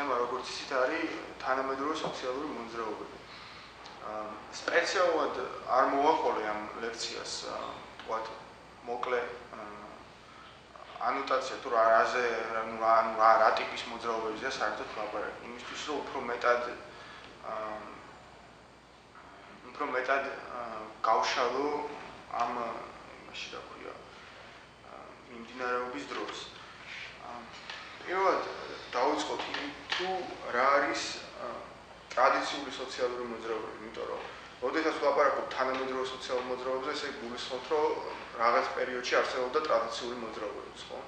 თემა როგორც ისიც არის თანამედროვე სოციალური მოძრაობები. სპეციალურად არ მოვაყოლე ამ ლექციას, თქვათ, მოკლე ანოტაცია თუ რა ტიპის მოძრაობებია საერთოდ ლაპარაკი. იმისთვის რომ უფრო მეტად გავშალო ამ იმაში რა ქვია მიმდინარეობის დროს. პირველად დავიწყოთ იმით, თუ რა არის ტრადიციული სოციალური მოძრაობები, იმიტომ რომ როდესაც ვლაპარაკობ თანამედროვე სოციალურ მოძრაობებზე, ესე გულისხმობთ, რომ რაღაც პერიოდში არსებობდა ტრადიციული მოძრაობებიც, ხო?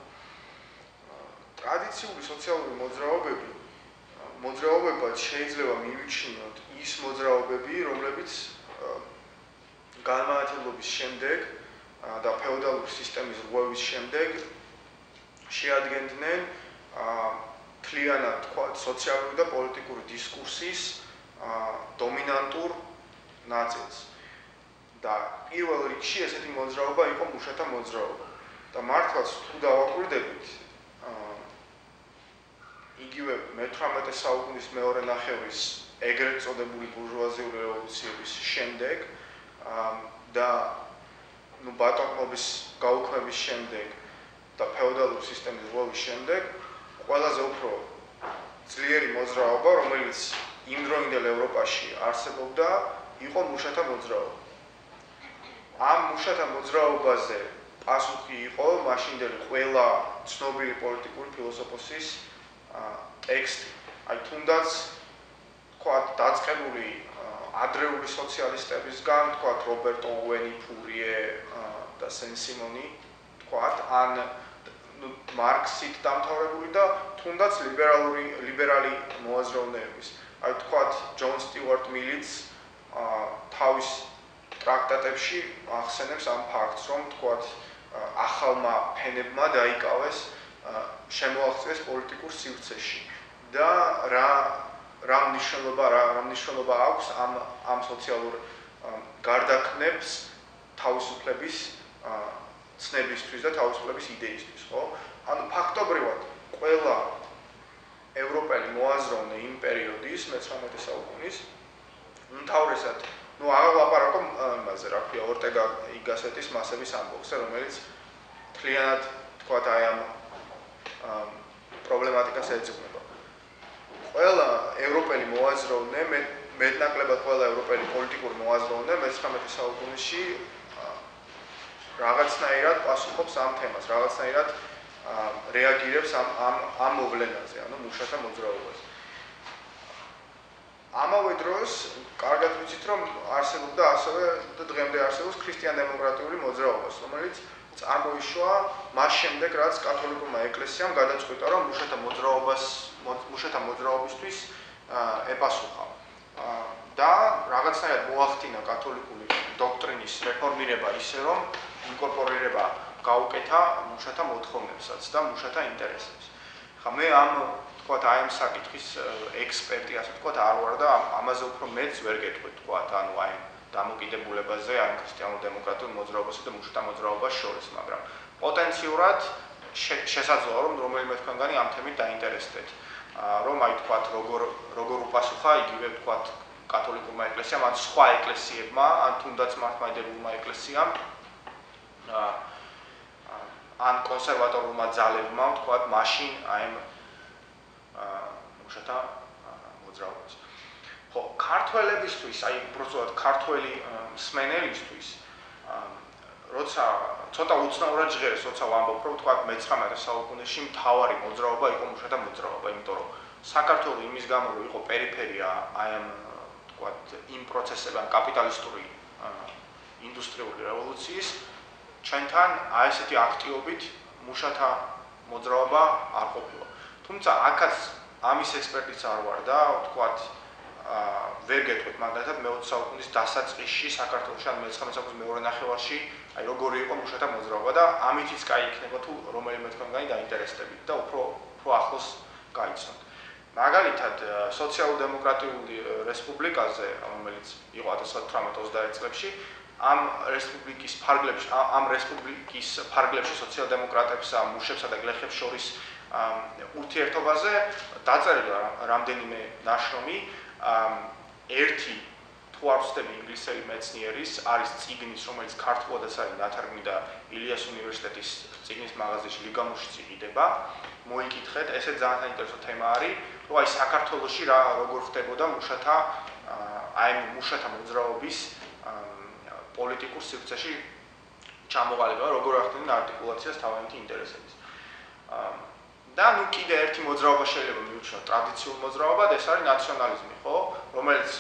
ტრადიციული სოციალური მოძრაობებად შეიძლება მივიჩნიოთ ის მოძრაობები, რომლებიც განმანათლებლობის შემდეგ და ფეოდალური სისტემის რღვევის შემდეგ შეადგენდნენ მთლიანად, თქვათ, სოციალური და პოლიტიკური დისკურსის დომინანტურ ნაწილს. და პირველ რიგში ესეთი მოძრაობა იყო მუშათა მოძრაობა. და მართლაც თუ დავაკვირდებით, იგივე მე-18 საუკუნის მეორე ნახევრის ეგრეთ წოდებული ბურჟუაზიული რევოლუციების შემდეგ და ბატონყმობის გაუქმების შემდეგ და ფეოდალური სისტემის რღვევის შემდეგ ყველაზე უფრო ძლიერი მოძრაობა, რომელიც იმდროინდელ ევროპაში არსებობდა, იყო მუშათა მოძრაობა. ამ მუშათა მოძრაობაზე პასუხი იყო მაშინდელი ყველა ცნობილი პოლიტიკური ფილოსოფოსის ტექსტი. აი თუნდაც თქვათ დაწყებული ადრეული სოციალისტებისგან, თქვათ რობერტო უენი, ფურიე და სენ-სიმონი, თქვათ ან მარქსით დამთავრებული და თუნდაც ლიბერალი მოაზროვნეების. აი თქვათ ჯონ სტიუარტ მილიც თავის ტრაქტატებში ახსენებს ამ ფაქტს, რომ თქვათ ახალმა ფენებმა დაიკავეს შემოაღწიეს პოლიტიკურ სივრცეში და რა მნიშვნელობა აქვს ამ სოციალურ გარდაქმნებს თავისუფლების ცნებისთვის და თავისუფლების იდეისთვის, ხო? ანუ ფაქტობრივად ყველა ევროპელი მოაზროვნე იმ პერიოდის მე-19 საუკუნის უმთავრესად აღარ ვლაპარაკობ იმაზე, რა ქვია, ორტეგა y გასეტის მასების ამბავზე, რომელიც მთლიანად, თქვათ, აი ამ პრობლემატიკას ეძღვნება. ყველა ევროპელი მოაზროვნე, მეტნაკლებად ყველა ევროპელი პოლიტიკური მოაზროვნე მე-19 საუკუნეში რაღაცნაირად პასუხობს ამ თემას, რაღაცნაირად რეაგირებს ამ მოვლენაზე, ანუ მუშათა მოძრაობაზე. ამავე დროს, კარგად ვიცით, რომ არსებობდა ასევე და დღემდე არსებობს ქრისტიან-დემოკრატიული მოძრაობაც, რომელიც წარმოიშვა მას შემდეგ, რაც კათოლიკურმა ეკლესიამ გადაწყვიტა, რომ მუშათა მოძრაობისთვის ეპასუხა. და რაღაცნაირად მოახდინა კათოლიკური დოქტრინის რეფორმირება ისე, რომ ინკორპორირება გაუკეთა მუშათა მოთხოვნებსაც და მუშათა ინტერესებს. ხა მე თქვათ, აი ამ საკითხის ექსპერტი, ასე თქვათ, არ ვარ და ამაზე უფრო მეც ვერ გეტყვი, თქვათ, ანუ აი დამოკიდებულებაზე, აი ქრისტიანულ-დემოკრატიულ მოძრაობასა და მუშათა მოძრაობას შორის, მაგრამ პოტენციურად შესაძლოა, რომ რომელიმე თქვენგანი ამ თემით დაინტერესდეთ, რომ აი თქვათ, როგორ უპასუხა იგივე, თქვათ, კათოლიკურმა ეკლესიამ, ან სხვა ეკლესიებმა, ან თუნდაც მართლმადიდებულმა ეკლესიამ, ან კონსერვატორულმა ძალებმა, თქვათ, მაშინ აი მუშათა მოძრაობას. ხო, ქართველებისთვის, აი უბრალოდ ქართველი მსმენელისთვის, როცა ცოტა უცნაურად ჟღერს, როცა ვამბობ, რომ თქვათ მე-19 საუკუნეში მთავარი მოძრაობა იყო მუშათა მოძრაობა, იმიტომ რომ საქართველო იმის გამო, რომ იყო პერიფერია აი ამ თქვათ იმ პროცესებთან კაპიტალისტური ინდუსტრიული რევოლუციის, ჩვენთან აი ესეთი აქტივობით მუშათა მოძრაობა არ ყოფილა. თუმცა აქაც ამის ექსპერტიც არ ვარ და თქვათ ვერ გეტყვით მაგალითად მე-20 საუკუნის დასაწყისში საქართველოში ან მე-19 საუკუნის მეორე ნახევარში აი როგორი იყო მუშათა მოძრაობა და ამითიც კაი იქნება თუ რომელიმე თქვენგანი დაინტერესდებით და უფრო ახლოს გაიცნოთ. მაგალითად სოციალ-დემოკრატიული რესპუბლიკაზე, რომელიც იყო 1918-21 წლებში, ამ რესპუბლიკის ფარგლებში სოციალ-დემოკრატებსა, მუშებსა და გლეხებს შორის ურთიერთობაზე დაწერილი რამდენიმე ნაშრომი. ერთი თუ არ ვცდები ინგლისელი მეცნიერის არის წიგნის, რომელიც ქართულადაც არის ნათარგმნი და ილიას უნივერსიტეტის წიგნის მაღაზიაში ლიგამუშიც იყიდება. მოიკითხეთ, ესე ძალიან საინტერესო თემა არის, რომ აი საქართველოში როგორ ხდებოდა მუშათა მოძრაობის პოლიტიკურ სივრცეში ჩამოყალიბება, როგორ ახდენენ არტიკულაციას თავიანთი ინტერესების. და ნუ კიდე ერთი მოძრაობა შეიძლება მივუჩნიოთ ტრადიციულ მოძრაობად, ეს არის ნაციონალიზმი, ხო? რომელიც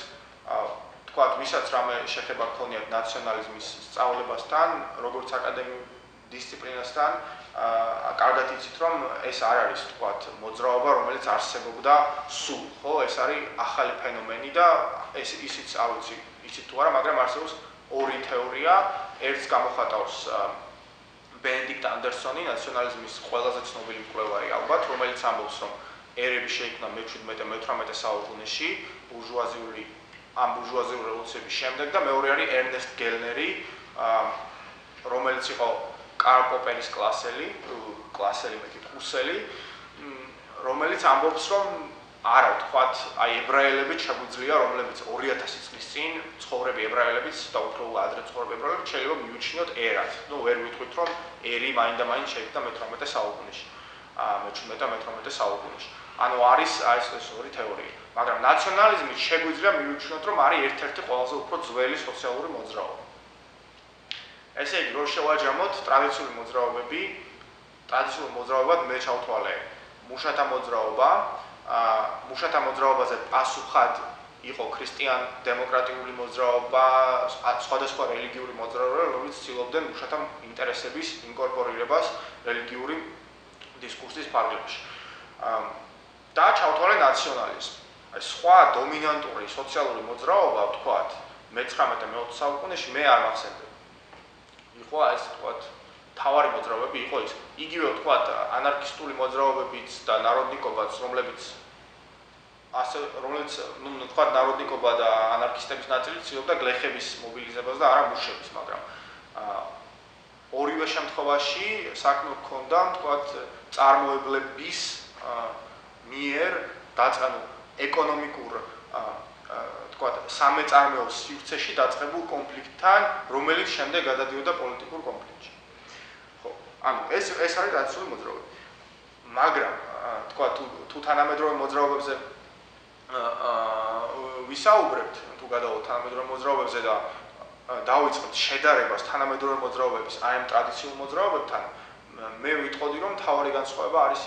თქვათ, ვისაც რამე შეხება გქონიათ ნაციონალიზმის სწავლებასთან, როგორც აკადემიურ დისციპლინასთან, კარგად იცით, რომ ეს არ არის, თქვათ, მოძრაობა, რომელიც არსებობდა სულ, ხო? ეს არის ახალი ფენომენი და ეს ისიც არ ვიცი, იცით თუ არა, მაგრამ არსებობს ორი თეორია, ერთს გამოხატავს ბენედიქტ ანდერსონი, ნაციონალიზმის ყველაზე ცნობილი მკვლევარი ალბათ, რომელიც ამბობს, რომ ერები შეიქმნა მე-17-მე-18 საუკუნეში, ამ ბურჟუაზიული რევოლუციების შემდეგ და მეორე არის ერნესტ გელნერი, რომელიც იყო კარლ პოპერის კლასელი მეტი კუსელი, რომელიც ამბობს, რომ არა, თქვათ, აი ებრაელები შეგვიძლია, რომლებიც 2000 წლის წინ ცხოვრები ებრაელებიც და უფრო ადრე ცხოვრები ებრაელები შეიძლება მივუჩნიოთ ერად. ნუ ვერ ვიტყვით, რომ ერი მაინდა-მაინც შეიქმნა მე-18 საუკუნეში, მე-17-მე-18 საუკუნეში. ანუ არის ეს ორი თეორია. მაგრამ ნაციონალიზმით შეგვიძლია მივუჩნიოთ, რომ არის ერთ-ერთი ყველაზე უფრო ძველი სოციალური მოძრაობა. ესე იგი, რომ შევაჯამოთ ტრადიციული მოძრაობად მე ჩავთვალე მუშათა მოძრაობა, მუშათა მოძრაობაზე პასუხად იყო ქრისტიან დემოკრატიული მოძრაობა, სხვადასხვა რელიგიური მოძრაობა, რომლებიც ცდილობდნენ მუშათა ინტერესების ინკორპორირებას რელიგიური დისკურსის ფარგლებში. და ჩავთვალე ნაციონალიზმი. სხვა დომინანტური სოციალური მოძრაობა, თქვათ, მე-19-მე-20 საუკუნეში მე არ მახსენდება. იყო ეს, თქვათ, თავარი მოძრაობები იყო ის. იგივე, თქვათ, ანარქისტული მოძრაობებიც და ნაროდნიკობაც, რომლებიც თქვათ, ნაროდნიკობა და ანარქისტების ნაწილი ცდილობდა გლეხების მობილიზებას და არა მუშების, მაგრამ ორივე შემთხვევაში საქმე ჰქონდა, თქვათ, წარმოებლების მიერ დაწყებულ ეკონომიკურ, თქვათ, სამეწარმეო სივრცეში დაწყებულ კონფლიქტთან, რომელიც შემდეგ გადადიოდა პოლიტიკურ კონფლიქტში. ხო, ანუ ეს არის ტრადიციული მოძრაობა. მაგრამ, თქვათ, თუ თანამედროვე მოძრაობებზე ვისაუბრებთ, თუ გადავიდეთ თანამედროვე მოძრაობებზე და დავიწყებთ შედარებას თანამედროვე მოძრაობების აი ამ ტრადიციულ მოძრაობებთან, მე ვიტყოდი, რომ მთავარი განსხვავება არის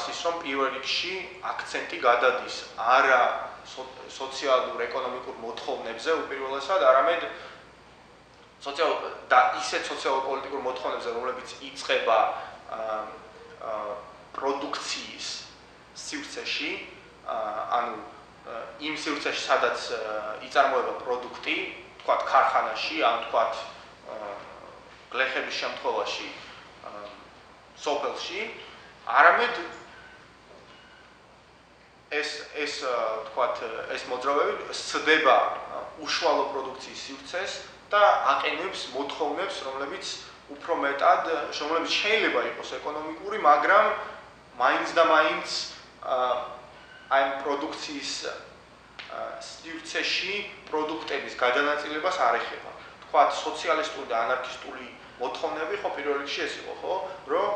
ის, რომ პირველ რიგში აქცენტი გადადის არა სოციალურ ეკონომიკურ მოთხოვნებზე უპირველესად, არამედ ისეთ სოციალურ-პოლიტიკურ მოთხოვნებზე, რომლებიც იწყება პროდუქციის სივრცეში, ანუ იმ სივრცეში, სადაც იწარმოება პროდუქტი, თქვათ, ქარხანაში, ან თქვათ, გლეხების შემთხვევაში, სოფელში, არამედ ეს მოძრაობები სცდება უშუალო პროდუქციის სივრცეს და აყენებს მოთხოვნებს, რომლებიც უფრო მეტად, რომლებიც შეიძლება იყოს ეკონომიკური, მაგრამ მაინც და მაინც აი პროდუქციის სივრცეში პროდუქტების გადანაწილებას არ ეხება. თქვათ, სოციალისტური და ანარქისტული მოთხოვნები ხო პირველ რიგში ეს იყო, ხო, რომ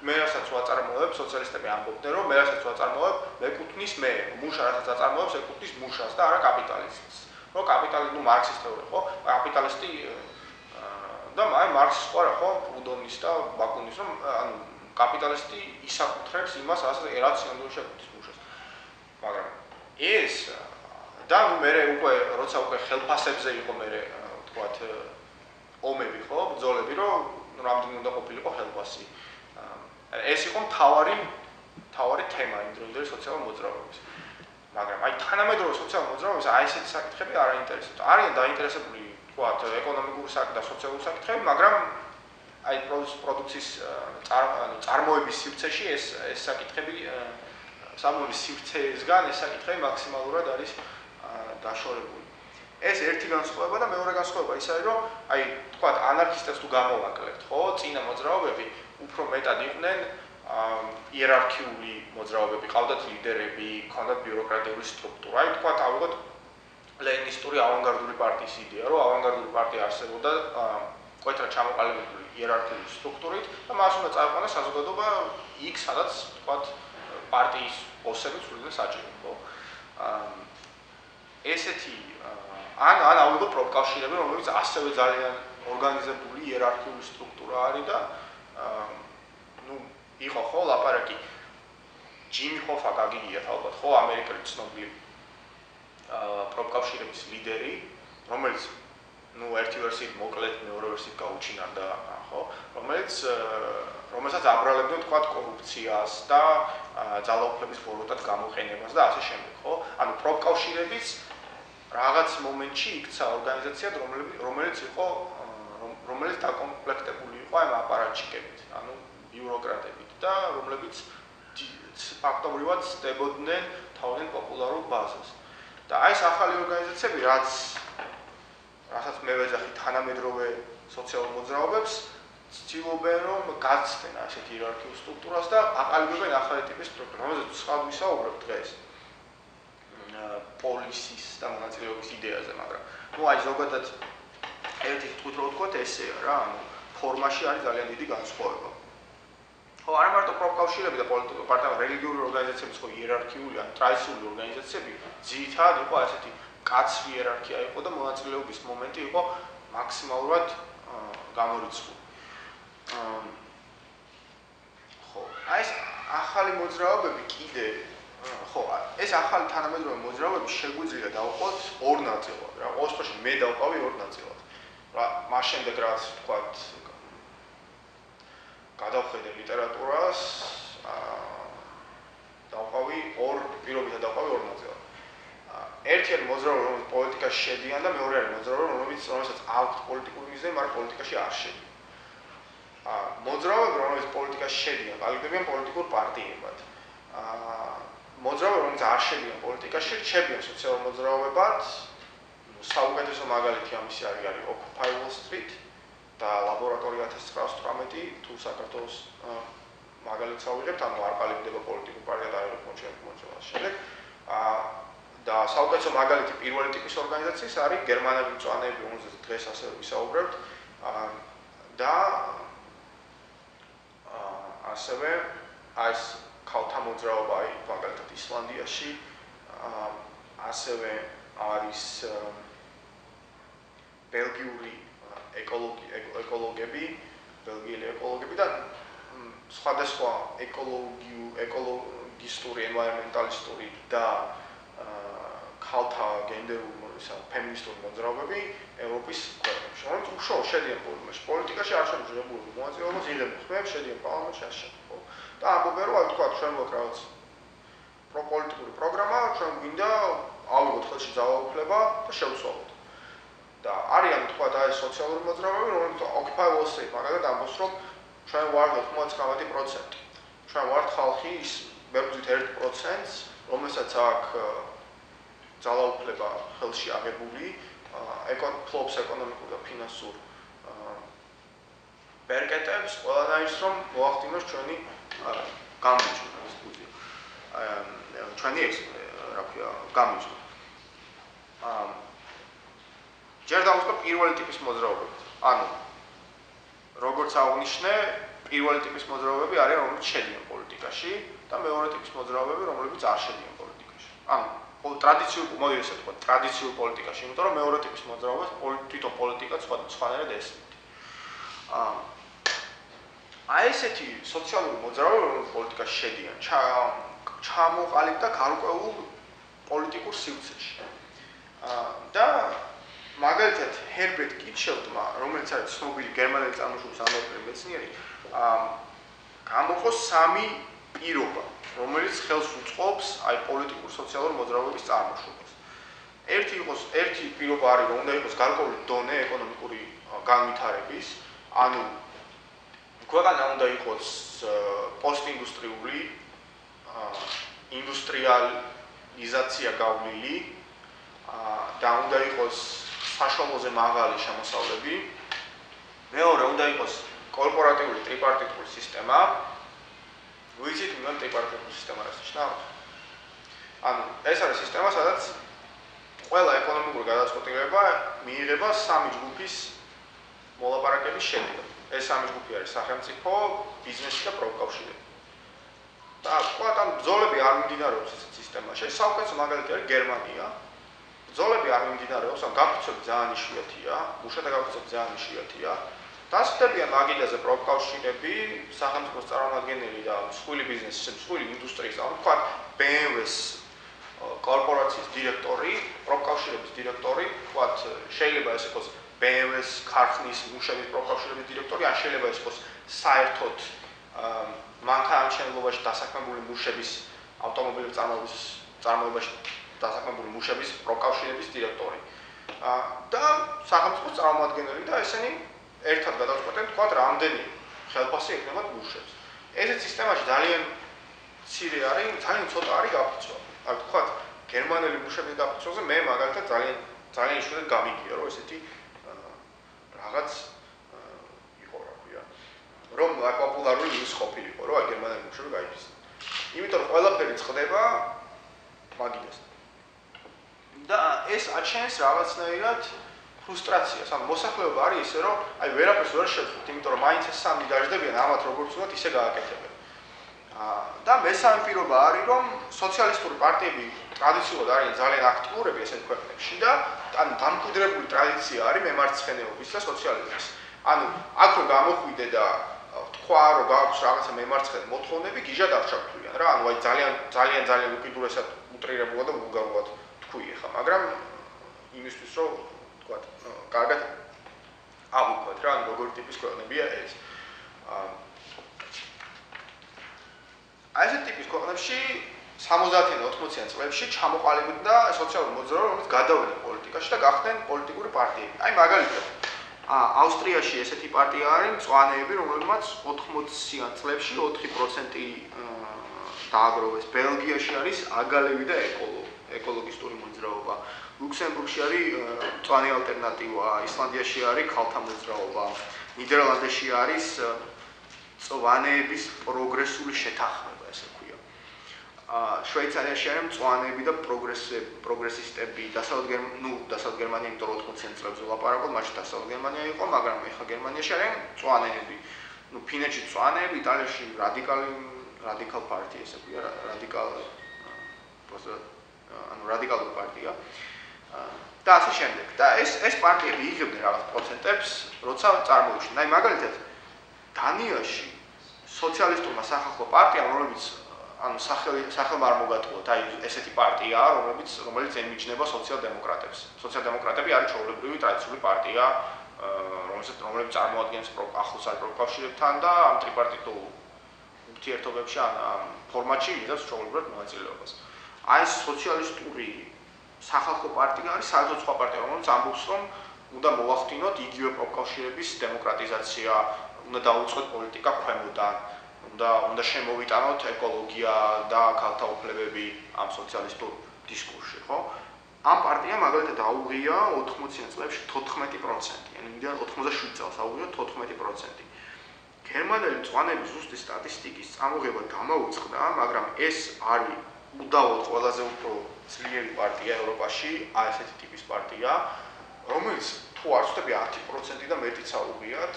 მე რასაც ვაწარმოებ, სოციალისტები ამბობდნენ, რომ მე რასაც ვაწარმოებ, მეკუთვნის მე, მუშა რასაც აწარმოებს, ეკუთვნის მუშას და არა კაპიტალისტს. რომ კაპიტალიზმი მარქსის თეორია, ხო? კაპიტალისტი და აი მარქსის ყარა, ხო, პრუდონის და ბაკუნის, რომ ანუ კაპიტალისტი ისაკუთრებს იმას, რაც სინამდვილეში ეკუთვნის მუშას. მაგრამ ეს და მე როცა უკვე ხელფასებზე იყო მე თქვათ ომები, ხო, ბრძოლები, რომ რამდენი უნდა ყოფილიყო ხელფასი. ეს იყო მთავარი თემა იმ დროინდელი სოციალურ მოძრაობების. მაგრამ აი თანამედროვე სოციალურ მოძრაობებს აი ესეთი საკითხები არ აინტერესებთ. არიან დაინტერესებული, თქვათ, ეკონომიკური და სოციალური საკითხები, მაგრამ აი პროდუქციის წარმოების სივრცეში ეს საკითხები სამომის სივრცესგან ეს საკითხები მაქსიმალურად არის დაშორებული. ეს ერთი განსხვავება და მეორე განსხვავება ის არის, რომ აი თქვათ ანარქისტებს თუ გამოვაკლებთ, ხო, წინა მოძრაობები უფრო მეტად იყვნენ იერარქიული მოძრაობები, ყავდათ ლიდერები, ჰქონდათ ბიუროკრატიული სტრუქტურა. აი თქვათ ავიღოთ ლენინისტური ავანგარდული პარტიის იდეა, რომ ავანგარდული პარტია არსებობდა კვეთრად ჩამოყალიბებული იერარქიული სტრუქტურით და მას უნდა წაიყვანოს საზოგადოება იქ, სადაც თქვათ პარტიის ბოსები სრულიად საჭირო, ხო? ესეთი ან ავიღოთ პროფკავშირები, რომელიც ასევე ძალიან ორგანიზებული იერარქიული სტრუქტურა არის და ნუ იყო ხო ლაპარაკი ჯიმი ჰოფა გაგიგიათ ალბათ ხო ამერიკელი ცნობილი პროფკავშირების ლიდერი, რომელიც ნუ ერთი ვერსიით მოკლედ მეორე ვერსიით გაუჩინარდა ხო, რომელსაც აბრალებდნენ თქვათ კორუფციას და ძალაუფლების ბოროტად გამოყენებას და ასე შემდეგ, ხო? ანუ პროფკავშირებიც რაღაც მომენტში იქცა ორგანიზაციად, რომელიც დაკომპლექტებული იყო ამ აპარატჩიკებით, ანუ ბიუროკრატებით და რომლებიც ფაქტობრივად ცდებოდნენ თავიანთ პოპულარულ ბაზას. და აი ეს ახალი ორგანიზაციები, რასაც მე ვეძახი თანამედროვე სოციალურ მოძრაობებს, ცდილობენ რომ გაცდენ ასეთ იერარქიულ სტრუქტურას და აყალიბებენ ახალი ტიპის სტრუქტურას, რომელზეც სხვა ვისაუბრებთ დღეს. პოლისის და მონაწილეობის იდეაზე, მაგრამ ნუ აი ზოგადად ერთი თვით რო ვთქვათ ესეა რა, ანუ ფორმაში არის ძალიან დიდი განსხვავება. ხო, არა მარტო პროფკავშირები და პოლიტიკური პარტიები, რელიგიური ორგანიზაციები, ხო, იერარქიული ან ტრადიციული ორგანიზაციები, ძირითადად იყო ასეთი კაცრი იერარქია იყო და მონაწილეობის მომენტი იყო მაქსიმალურად გამორიცხული. ხო, აი ეს ახალი მოძრაობები კიდე ხო, ეს ახალი თანამედროვე მოძრაობები შეგვიძლია დავყოთ ორ ნაწილად, რა, ყოველთვის მე დავყავი ორ ნაწილად. რა, მას შემდეგ რაც ვთქვათ, გადავხედე ლიტერატურას, დავყავი პირობითად დავყავი ორ ნაწილად. ერთი არის მოძრაობა, რომელიც პოლიტიკაში შედიან და მეორე არის მოძრაობა, რომელსაც აქვს პოლიტიკური მიზანი, მაგრამ პოლიტიკაში არ შედიან. მოძრაობები, რომელიც პოლიტიკაში შედიან, ყალიბდებიან პოლიტიკურ პარტიებად. მოძრაობები, რომელიც არ შედიან პოლიტიკაში, რჩებიან სოციალურ მოძრაობებად. საუკეთესო მაგალითი ამისი არის Occupy Wall Street და ლაბორატორია 1918 თუ საქართველოს მაგალითს ავიღებთ, ანუ არ ყალიბდება პოლიტიკურ პარტია და არ მოჩვენებს შემდეგ. და საუკეთესო მაგალითი პირველი ტიპის ორგანიზაციის არის გერმანელი მწვანეები, რომელზეც დღეს ასევე ვისაუბრებთ. და ასევე ეს ქალთა მოძრაობა მაგალითად ისლანდიაში, ასევე არის ბელგიური ეკოლოგები და სხვადასხვა ეკოლოგისტური, ენვაირმენტალისტური და ქალთა გენდერული ფემინისტური მოძრაობები ევროპის ქვეყნებში, რომელიც უშუალოდ შედიან პოლიტიკაში, არ შეგვიძლია მონაწილეობას იღებენ, ხმებს შედიან პარლამენტში, არ შეგვიძლია. და ამბობენ, რომ თქვა ჩვენ გვაქვს რაღაც პროპოლიტიკური პროგრამა, ჩვენ გვინდა ავიღოთ ხელში ძალაუფლება და შევცვალოთ. და არიან თქვა და ეს სოციალური მოძრაობები, რომელიც Occupy Wall Street მაგალითად ამბობს, რომ ჩვენ ვართ 99%. ჩვენ ვართ ხალხი ის მერბძით 1%, რომელსაც აქვს ძალაუფლება ხელში აღებული, ფლობს ეკონომიკურ და ფინანსურ ბერკეტებს, ყველანაირს რომ მოახდინოს ჩვენი გამარჯვება ეს თუზი. ჩვენი რა ქვია, გამარჯვება. ჯერ დავუწყო პირველი ტიპის მოძრაობები. ანუ როგორც აღნიშნე, პირველი ტიპის მოძრაობები არიან, რომლებიც შედიან პოლიტიკაში და მეორე ტიპის მოძრაობები, რომლებიც არ შედიან პოლიტიკაში. ანუ მოდი ესე ვთქვა, ტრადიციულ პოლიტიკაში, იმიტომ რომ მეორე ტიპის მოძრაობას თვითონ პოლიტიკა სხვანაირად ესმით. აი ესეთი სოციალური მოძრაობები, რომლებიც პოლიტიკაში შედიან, ჩამოყალიბდა გარკვეულ პოლიტიკურ სივრცეში. და მაგალითად ჰერბერტ კიტშელდმა, რომელიც არის ცნობილი გერმანელი წარმოშობის ამერიკელი მეცნიერი, გამოვყო სამი პირობა, რომელიც ხელს უწყობს აი პოლიტიკურ სოციალურ მოძრაობების წარმოშობას. ერთი პირობა არის, რომ უნდა იყოს გარკვეული დონე ეკონომიკური განვითარების, ანუ ქვეყანა უნდა იყოს პოსტინდუსტრიული, ინდუსტრიალიზაცია გავლილი, და უნდა იყოს საშუალოზე მაღალი შემოსავლები. მეორე უნდა იყოს კორპორატიული ტრიპარტიტული სისტემა. ვიცით, რომ ტრიპარტიტული სისტემა რას ნიშნავს? ანუ ეს არის სისტემა, სადაც ყველა ეკონომიკური გადაწყვეტილება მიიღება სამი ჯგუფის მოლაპარაკების შედეგად. ეს სამი ჯგუფი არის სახელმწიფო, ბიზნესი და პროფკავშირები. და თქვათ, ან ბრძოლები არ მიმდინარეობს ეს სისტემაში. საუკეთესო მაგალითი არის გერმანია. ბრძოლები არ მიმდინარეობს, ან გაფიცვები ძალიან იშვიათია, მუშათა გაფიცვები ძალიან იშვიათია. დასწრებიან მაგიდაზე პროფკავშირები, სახელმწიფოს წარმომადგენელი და მსხვილი ბიზნესის, მსხვილი ინდუსტრიის, ანუ თქვათ BMW-ს კორპორაციის დირექტორი, პროფკავშირების დირექტორი, თქვათ შეიძლება ეს იყოს BMW-ს ქარხნის მუშების პროფკავშირების დირექტორი, ან შეიძლება ეს იყოს საერთოდ მანქანათმშენებლობაში დასაქმებული მუშების ავტომობილების წარმოებაში დასაქმებული მუშების პროფკავშირების დირექტორი. და სახელმწიფოს წარმომადგენელი და ესენი ერთად გადაწყვეტენ, თქვათ, რამდენი ხელფასი ექნებათ მუშებს. ესეთ სისტემაში ძალიან მცირე არის, ძალიან ცოტა არის გაფიცვა. ან თქვათ, გერმანელი მუშების გაფიცვაზე მე მაგალითად ძალიან იშვიათად გამიგია, რომ ესეთი რაღაც იყო, რა ქვია, რომ პოპულარული ის ყოფილიყო, რომ აი გერმანელი მუშები გაიფიცნენ. იმიტომ რომ ყველაფერი წყდება მაგიდას. და ეს აჩენს რაღაცნაირად ფრუსტრაციას. ანუ მოსახლეობა არის ისე, რომ აი ვერაფერს ვერ შეძლოთ, იმიტომ რომ მაინც ეს სამი დაждდებიან ამათ როგორც ვთქვათ, ისე გააკეთებენ. და მესამე პირობა არის, რომ სოციალისტური პარტიები ტრადიციულად არიან ძალიან აქტიურები ესეთ ქვეყნებში და ან დამკვიდრებული ტრადიცია არის მემარცხენეობის და სოციალიზმის. ანუ აქ რომ გამოხვიდე და თქვა, რომ გააქვს რაღაცა მემარცხენე მოთხოვნები, გიჟად აღჩაფთვლიან რა. ანუ აი ძალიან უკიდურესად უტრირებულად და ვულგარულად თქვი ხა, მაგრამ იმისთვის რომ თქვათ, კარგად აღვიქვათ რა, ანუ როგორი ტიპის ქვეყნებია ეს. აი ეს ტიპის ქვეყნებში 70-იან და 80-იან წლებში ჩამოყალიბდა სოციალური მოძრაობა, რომელიც გადავიდა პოლიტიკაში და გახდნენ პოლიტიკური პარტიები. აი მაგალითად, ავსტრიაში ესეთი პარტია არის მწვანეები, რომელმაც 80-იან წლებში 4% დააგროვეს. ბელგიაში არის აგალევი და ეკოლოგისტური მოძრაობა. ლუქსემბურგში არის მწვანე ალტერნატივა, ისლანდიაში არის ქალთა მოძრაობა, ნიდერლანდებში არის მწვანეების პროგრესული შეთანხმება, ესე ქვია. შვეიცარიაში არის მწვანეები და პროგრესისტები, დასავლეთ გერმანია, იმიტომ რომ 80-იან წლებში ვლაპარაკობ, მაშინ დასავლეთ გერმანია იყო, მაგრამ ეხლა გერმანიაში არის მწვანეები. ფინეთში მწვანეები, იტალიაში რადიკალ პარტია, ესე ქვია, რადიკალური პარტია. და ასე შემდეგ. და ეს პარტიები იღებდნენ რაღაც პროცენტებს, როცა წარმოუშვნენ. აი მაგალითად, დანიაში სოციალისტურმა სახალხო პარტიამ, რომელიც ანუ სახელმა არ მოგატყუათ, აი ესეთი პარტიაა, რომელიც ემიჯნება სოციალ-დემოკრატებს. სოციალ-დემოკრატები არის ჩვეულებრივი ტრადიციული პარტია, რომელიც წარმოადგენს ახლოს არის პროფკავშირებთან და ამ ტრიპარტიტულ ურთიერთობებში ან ფორმატში იღებს ჩვეულებრივად მონაწილეობას. აი ეს სოციალისტური სახალხო პარტია არის საერთოდ სხვა პარტია, რომელიც ამბობს, რომ უნდა მოვახდინოთ იგივე პროფკავშირების დემოკრატიზაცია, უნდა დაუწყოთ პოლიტიკა ქვემოდან, უნდა შემოვიტანოთ ეკოლოგია და ქალთა უფლებები ამ სოციალისტურ დისკურსში, ხო? ამ პარტიამ მაგალითად აუღია 80-იან წლებში 14%, ანუ იმდენ 87 წელს აუღია 14%. გერმანელი მწვანეების ზუსტი სტატისტიკის წამოღება დამაუწყდა, მაგრამ ეს არის უდავოდ ყველაზე უფრო ძლიერი პარტია ევროპაში, აი ესეთი ტიპის პარტია, რომელიც თუ არ ვცდები 10% და მეტიც აუღიათ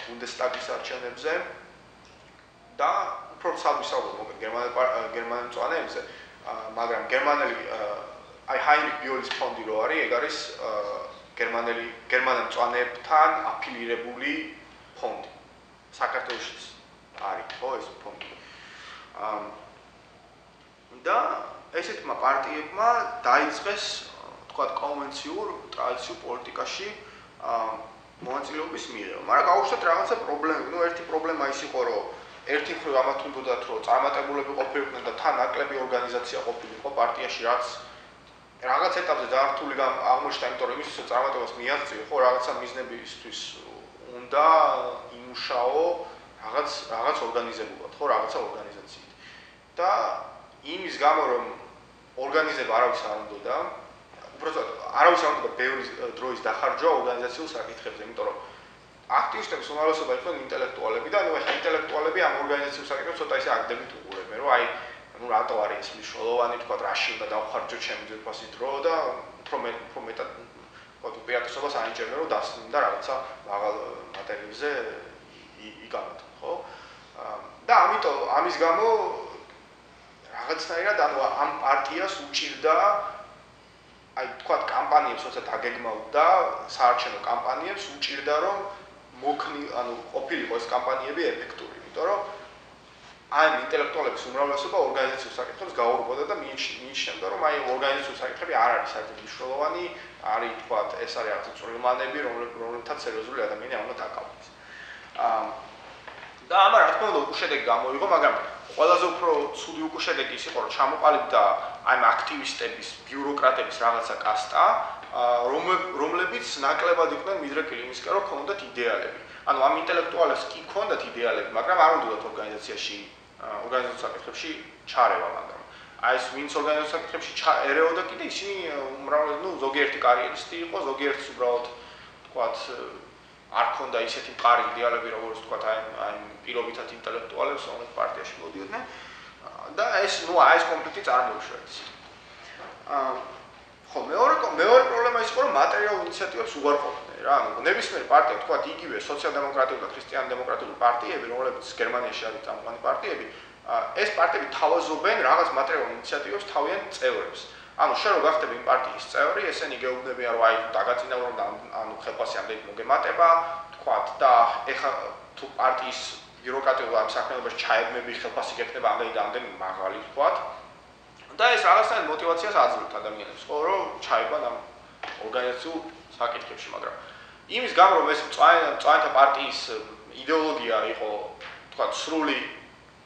ბუნდესტაგის არჩევნებზე და უფრო სავისაუბროთ მოკლედ გერმანელ მწვანეებზე, მაგრამ გერმანელი აი ჰაინრიხ ბიოლის ფონდი რო არის, ეგ არის გერმანელ მწვანეებთან აფილირებული ფონდი. საქართველოშიც არის ხო ეს ფონდი. და ესეთმა პარტიებმა დაიწყეს, თქვათ, კონვენციურ ტრადიციულ პოლიტიკაში მონაწილეობის მიღება. მაგრამ გაუშვათ რაღაცა პრობლემები. ერთი პრობლემა ის იყო, რომ ერთი მხრივ ამათ უნდათ, რომ წარმატებულები ყოფილიყვნენ და თან ნაკლები ორგანიზაცია ყოფილიყო პარტიაში, რაც რაღაც ეტაპზე დაართული აღმოჩნდა, იმიტომ რომ იმისთვის წარმატებას მიაღწიო, ხო, რაღაცა მიზნებისთვის უნდა იმუშაო რაღაც ორგანიზებულად, ხო, რაღაცა ორგანიზაციით. და იმის გამო, რომ ორგანიზება არავის არ უნდოდა, უბრალოდ არავის არ უნდა ბევრი დროის დახარჯვა ორგანიზაციულ საკითხებზე, იმიტომ რომ აქტივისტების უმრავლესობა იყო ინტელექტუალები და ახლა ინტელექტუალები ამ ორგანიზაციულ საკითხებს ცოტა ისე აკდებით უყურებენ, რომ აი რატო არის ეს მნიშვნელოვანი, თქვა რაში უნდა დავხარჯო ჩემი ძვირფასი დრო და უფრო მეტად უპირატესობას ანიჭებენ, რომ დასწინდა რაღაცა მაღალ მატერიებზე იგავათ, ხო? და ამიტომ ამის გამო რაღაცნაირად ამ პარტიას უჭირდა აი თქვა კამპანიებს როცა დაგეგმავდა საარჩევნო კამპანიებს უჭირდა რომ ყოფილიყო ეს კამპანიები ეფექტური, იმიტომ რომ აი ინტელექტუალების უმრავლესობა ორგანიზაციულ საკითხებს გაურბოდა და მიიჩნევდა რომ აი ორგანიზაციულ საკითხები არ არის საერთოდ მნიშვნელოვანი, არის თქვა ეს არის რაღაც წვრილმანები, რომლებთან სერიოზული ადამიანი არ უნდა დაკავდეს. და ამან რა თქმა უნდა უკუშედეგი გამოიღო, მაგრამ ყველაზე უფრო ცუდი უკუშედეგი ის იყო, რომ ჩამოყალიბდა აი აქტივისტების, ბიუროკრატების რაღაცა კასტა, რომლებიც ნაკლებად იყვნენ მიდრეკილი იმისკენ, რომ ქონდათ იდეალები. ანუ ამ ინტელექტუალებს კი ქონდათ იდეალები, მაგრამ არ უნდათ ორგანიზაციაში, ორგანიზაციულ საკითხებში ჩარევა, მაგრამ აი ეს ვინც ორგანიზაციულ საკითხებში ერეოდა კიდე ისინი ზოგიერთი კარიერისტი იყო, ზოგიერთს უბრალოდ თქვათ არ ქონდა ისეთი მყარი იდეალები, როგორც თქვათ აი პირობითად ინტელექტუალებს, რომლებიც პარტიაში მოდიოდნენ და ეს კონფლიქტი წარმოიშვა. ხო, მეორე პრობლემა ის იყო, რომ მატერიალურ ინიციატივებს უარყოფდნენ რა. ანუ ნებისმიერ პარტია, თქვათ იგივე სოციალ-დემოკრატიული და ქრისტიან-დემოკრატიული პარტიები, რომლებიც გერმანიაში არის წამყვანი პარტიები, ეს პარტიები თავაზობენ რაღაც მატერიალურ ინიციატივებს თავიანთ წევრებს. ანუ შენ რო გახდები იმ პარტიის წევრი, ესენი გეუბნებიან, რომ აი დაგაწინაურონ და ანუ ხელფასი ამდენი მოგემატება, თქვათ და ეხა თუ პარტიის ბიუროკრატიულ ამ საქმიანობაში ჩაებმები ხელფასი გექნება ამდენი და ამდენი მაღალი, თქვათ. და ეს რაღაცნაირად мотиваციას აძლევთ ადამიანებს, ხო, რომ ჩაებან ამ ორგანიზაციულ საკითხებში, მაგრამ იმის გამო რომ ეს მწვანეთა პარტიის იდეოლოგია იყო, თქვათ, სრული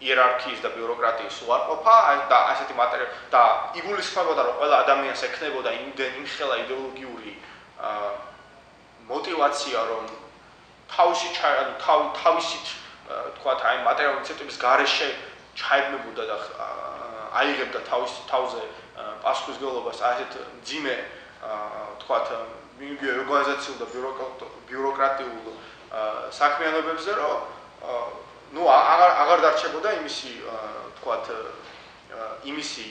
იერარქიის და ბიუროკრატიის უარყოფა, და ასეთი მატერიალი და იგულისხმებოდა, რომ ყველა ადამიანს ექნებოდა იმხელა იდეოლოგიური мотиваცია, რომ თავისით, თქვათ, აი მატერიალური ინიციატივის გარეშე ჩაებმებოდა და აიღებდა თავზე პასუხისმგებლობას ასეთ მძიმე, თქვათ, ორგანიზაციულ და ბიუროკრატიულ საქმიანობებზე, რომ აღარ დარჩებოდა იმისი, თქვათ, იმისი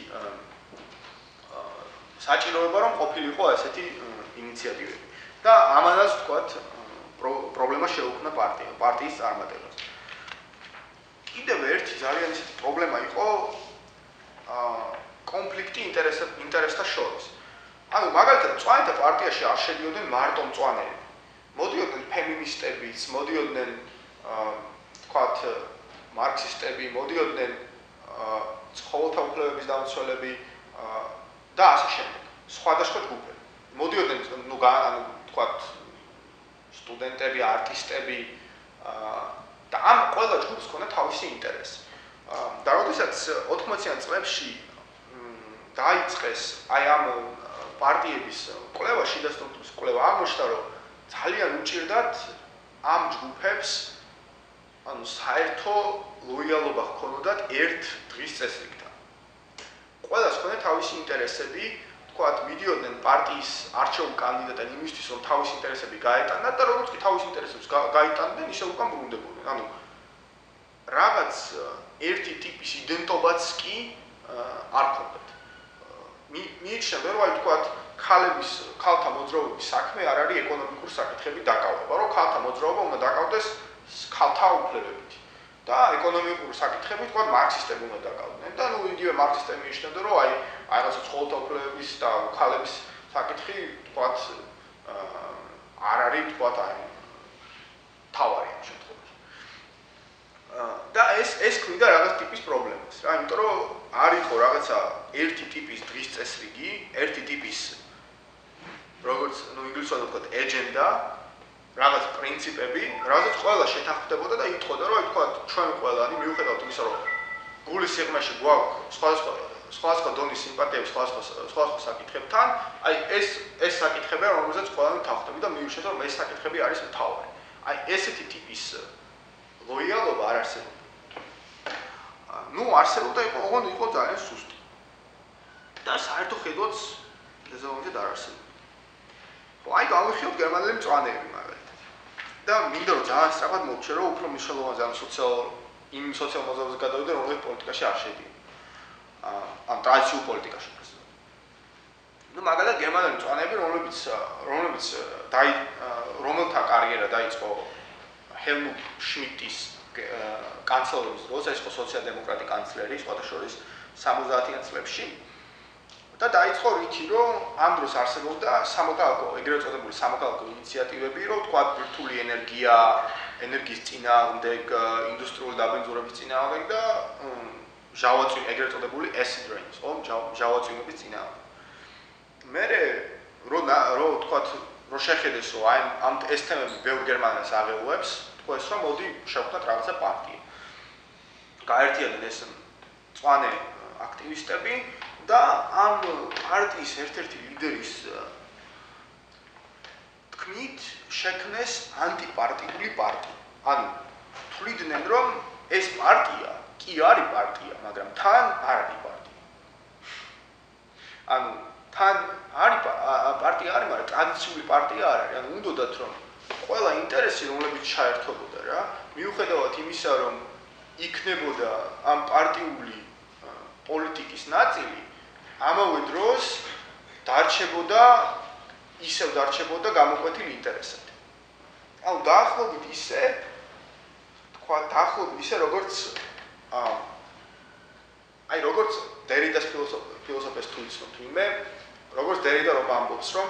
საჭიროება, რომ ყოფილიყო ასეთი ინიციატივები. და ამანაც, თქვათ, პრობლემა შეუქმნა პარტიის წარმატებას. კიდევ ერთი ძალიან ისეთი პრობლემა იყო კონფლიქტი ინტერესთა შორის. ანუ მაგალითად, მწვანეთა პარტიაში არ შედიოდნენ მარტო მწვანეები. მოდიოდნენ ფემინისტებიც, მოდიოდნენ თქვათ, მარქსისტები, მოდიოდნენ ცხოველთა უფლებების დამცველები და ასე შემდეგ. სხვადასხვა ჯგუფები. მოდიოდნენ, თქვათ, სტუდენტები, არტისტები და ამ ყველა ჯგუფს ჰქონდა თავისი ინტერესი. და როდესაც 80-იან წლებში დაიწყეს აი ამ პარტიების კვლევა, შიდა სტრუქტურის კვლევა, აღმოჩნდა, რომ ძალიან უჭირდათ ამ ჯგუფებს ანუ საერთო ლოიალობა ჰქონდათ ერთ დღის წესრიგთან. ყველას ჰქონდა თავისი ინტერესები, თქვათ, მიდიოდნენ პარტიის არჩეულ კანდიდატად იმისთვის, რომ თავისი ინტერესები გაეტანათ და როგორც კი თავისი ინტერესებს გაიტანდნენ, ისე უკან ბრუნდებოდნენ. ანუ რაღაც ერთი ტიპის იდენტობაც კი არ ჰქონდათ. მიიჩნევდა, რომ აი თქვათ, ქალთა მოძრაობის საქმე არ არის ეკონომიკური საკითხები დაკავება, რომ ქალთა მოძრაობა უნდა დაკავდეს ქალთა უფლებებით. და ეკონომიკური საკითხები, თქვათ, მარქსისტები უნდა დაკავდნენ. და იგივე მარქსისტები მიიჩნევდა, რომ აი რაღაცა ცხოველთა უფლებების და ქალების საკითხი, თქვათ, არ არის, თქვათ, აი თავარი ამ შემთხვევაში. და ეს ქმნიდა რაღაც ტიპის პრობლემას, რა, იმიტომ რომ არ იყო რაღაცა ერთი ტიპის დღის წესრიგი, ერთი ტიპის როგორც ინგლისურად ვთქვათ, agenda, რაღაც პრინციპები, რაზეც ყველა შეთანხმდებოდა და იტყოდა, რომ თქვათ, ჩვენ ყველანი მიუხედავად იმისა, რომ გულის სიღრმეში გვაქვს სხვადასხვა დონის სიმპათიები სხვადასხვა საკითხებთან, აი ეს საკითხები, რომელზეც ყველანი თანხმდება და მივიშვათ, რომ ეს საკითხები არის მთავარი. აი ესეთი ტიპის ლოიალობა არ არსებობდა. არსებობდა იყო ძალიან სუსტი. და საერთო ხედვაც ეს ზოგადად არ არსებობს. ხო, აი გავიხილოთ გერმანელი მწვანეები მაგალითად. და მინდა რომ ძალიან სწრაფად მოვჩე რომ უფრო მნიშვნელოვანი ან სოციალურ მოზაურს გადავიდე, რომელიც პოლიტიკაში არ შედიან. ან ტრადიციულ პოლიტიკაში. ნუ მაგალითად გერმანელი მწვანეები, რომლებიც რომელთა კარიერა დაიწყო ჰელმუტ შმიდტის კანცლერობის დროს, ეს იყო სოციალ-დემოკრატი კანცლერი, სხვათა შორის 70-იან წლებში. და დაიწყო რითი, რომ ამ დროს არსებობდა ეგრეთ წოდებული სამოქალაქო ინიციატივები, რომ თქვა ბირთვული ენერგია, ენერგიის წინააღმდეგ, ინდუსტრიული დაბინძურების წინააღმდეგ და ეგრეთ წოდებული acid rains, ჟავაწვიმების წინააღმდეგ. მერე რო თქვათ რო შეხედეს რომ ამ ეს თემები ბევრ გერმანელს აღელვებს, თქვეს რომ მოდი შევხვდათ რაღაცა პარტია. გაერთიანდნენ ეს მწვანე აქტივისტები და ამ პარტიის ერთ-ერთი ლიდერის თქმით შექმნეს ანტიპარტიული პარტია. ანუ თვლიდნენ რომ ეს პარტია კი არის პარტია, მაგრამ თან არ არის პარტია. ანუ თან არის პარტია არის, მაგრამ ტრადიციული პარტია არ არის. ანუ უნდათ რომ ყველა ინტერესი რომლებიც ჩაერთვებოდა რა, მიუხედავად იმისა რომ იქნებოდა ამ პარტიული პოლიტიკის ნაწილი, ამავე დროს დარჩებოდა გამოკვეთილი ინტერესები. ანუ დაახლოებით ისე როგორც დერიდას ფილოსოფიას თუ იცნობთ ვინმე, როგორც დერიდა რომ ამბობს რომ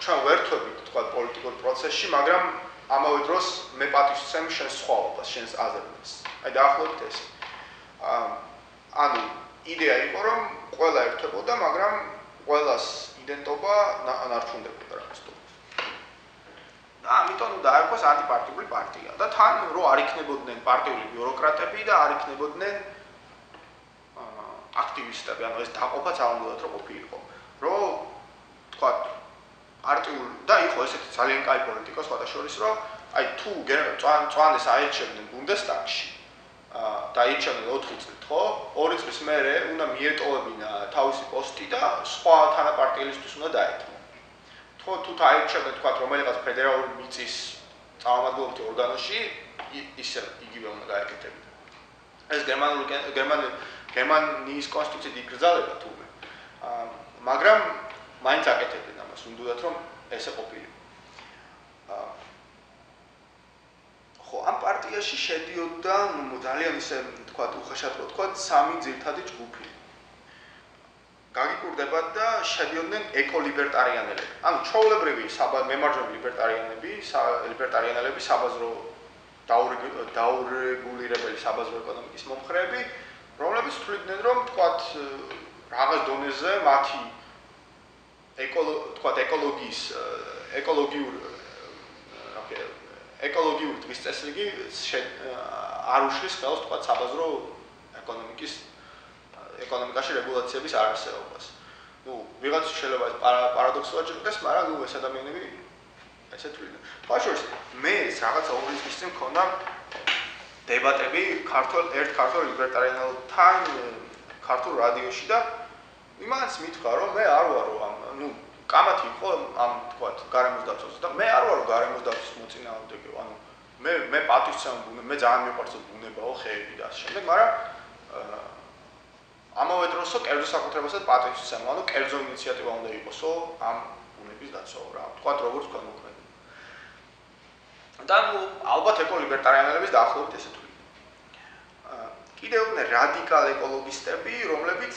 ჩვენ ვერთვებით თქვა პოლიტიკურ პროცესში, მაგრამ ამავე დროს მე პატივს ვცემ შენს სხვაობას, შენს აზრებს. აი დაახლოებით ეს. ანუ იდეა იყო რომ ყველა ერთვებოდა, მაგრამ ყველას იდენტობა ნარჩუნდებოდა რაღაცნაირად. და ამიტომ დაერქვას ანტიპარტიული პარტია და თან რო არ იქნებოდნენ პარტიული ბიუროკრატები და არ იქნებოდნენ აქტივისტები, ანუ ეს დაყოფა ძალამდე რო ყოფილიყო. რომ თქვა პარტიული და იყო ესეთი ძალიან კაი პოლიტიკა სხვათა შორის, რომ აი თუ მწვანეს აირჩევდნენ ბუნდესტაგში და აირჩევდნენ 4 წლით, ხო? 2 წლის მერე უნდა მიეტოვებინა თავისი პოსტი და სხვა თანაპარტიელისთვის უნდა დაეთმო. თუ აირჩევდნენ თქვა რომელიღაც ფედერალური მიწის წარმომადგენლობითი ორგანოში, ისე იგივე უნდა გაეკეთებინა. ეს გერმანიის კონსტიტუციით იგრძალება თუმე. მაგრამ მაინც აკეთებდნენ ამას, უნდათ რომ ესე ყოფილიყო. ხო, ამ პარტიაში შედიოდა ძალიან ისე თქვა უხეშად რო თქვა სამი ძირითადი ჯგუფი. გაგიკურდება და შედიოდნენ ეკოლიბერტარიანელები. ანუ ჩვეულებრივი მემარჯვენე ლიბერტარიანელები, საბაზრო დაურეგულირებელი საბაზრო ეკონომიკის მომხრეები, რომლებიც თვლიდნენ რომ თქვათ რაღაც დონეზე მათი ეკოლოგიური ტვინის წესრიგი არ უშლის ხელს თქვათ საბაზრო ეკონომიკაში რეგულაციების არარსებობას. ნუ ვიღაც შეიძლება ეს პარადოქსულად ჭირდეს, მაგრამ ნუ ეს ადამიანები ესე თვლიდნენ. ბაშორს მე რაღაცა 2 წლის წინ მქონდა დებატები ქართულ ლიბერტარიანელთან ქართულ რადიოში და იმანაც მითქვა რომ მე არ ვარო კამათი იყო ამ თქვათ გარემოს დაცვაზე და მე არ ვარო გარემოს დაცვის მოწინააღმდეგე, ანუ მე პატივს ვცემ ბუნება, მე ძალიან მიყვარს ბუნებაო, ხეები და ასე შემდეგ, მაგრამ ამავე დროსო კერძო საკუთრებასაც პატივს ვცემ, ანუ კერძო ინიციატივა უნდა იყოსო ამ ბუნების დაცვა, რა თქვათ როგორც თქვა მოქმედება. და ალბათ ეკოლიბერტარიანელების დაახლოებით ესე თუ. კიდევ უნდა რადიკალ ეკოლოგისტები, რომლებიც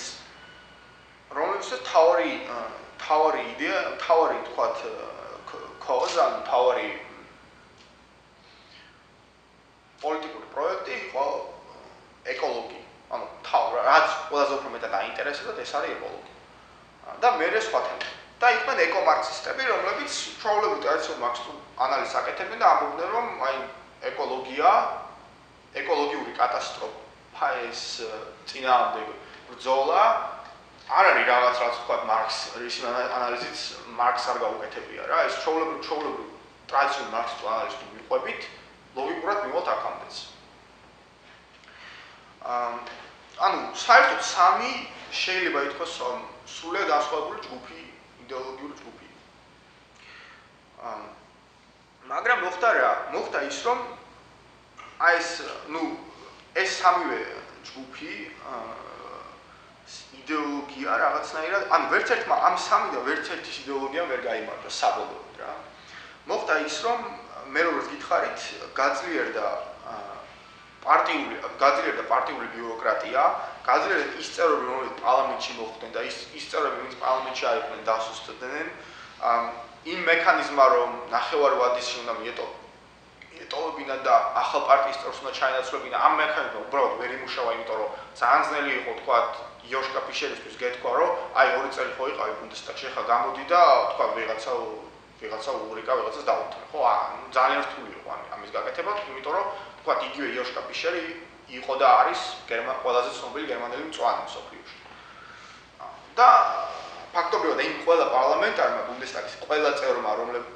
თავარი იდეა, თავარი თქვათ კოზა, თავარი პოლიტიკური პროექტი იყო ეკოლოგია. ანუ რაც ყველაზე უფრო მეტად აინტერესებდა ეს არის ეკოლოგია. და მერე სხვა თემა. და იყვნენ ეკომარქსისტები, რომლებიც ჩვეულებრივ ტრადიციულ მარქსისტულ ანალიზს აკეთებდნენ და ამბობდნენ, რომ აი ეკოლოგიური კატასტროფა ეს წინააღმდეგ ბრძოლა არ არის რაღაც თქვა მარქსის ანალიზით მარქს არ გაუკეთებია რა, ეს ჩვეულებრივ ტრადიციულ მარქსისტულ ანალიზს თუ მიყვებით, ლოგიკურად მივალთ აქამდეც. ანუ საერთოდ შეიძლება ითქვას, რომ სრულიად განსხვავებული ჯგუფი, იდეოლოგიური ჯგუფი. მაგრამ მოხდა ის, რომ აი ეს სამივე ჯგუფი იდეოლოგია რაღაცნაირად, ანუ ვერც ერთმა ამ სამიდან ვერც ერთის იდეოლოგია ვერ გაიმარჯვა საბოლოოდ რა. მოხდა ის, რომ მე როგორც გითხარით, გაძლიერდა პარტიული ბიუროკრატია, გაძლიერდა ის წევრები, რომლებიც პარლამენტში მოხვდნენ და ის წევრები, რომლებიც პარლამენტში აიყვნენ, დასუსტდნენ. იმ მექანიზმა, რომ ნახევარვადისი უნდა მიეტოვებინა და ახალ პარტიის წევრს უნდა ჩაენაცვლებინა, ამ მექანიზმმა უბრალოდ ვერ იმუშავა, იმიტომ რომ ძალიან ძნელი იყო თქვა იოშკა ფიშერისთვის გეთქვა, რომ აი 2 წელი ხო იყავი ბუნდესტაგში, ხა გამოდი და თქვა ვიღაცა ურიკა ვიღაცას დაუთმე, ხო? ძალიან რთული იყო ამის გაკეთება, იმიტომ რომ თქვა იგივე იოშკა ფიშერი იყო და არის ყველაზე ცნობილი გერმანელი მწვანე მსოფლიოში. და ფაქტობრივად იმ ყველა პარლამენტარმა ბუნდესტაგის ყველა წევრმა რომელიც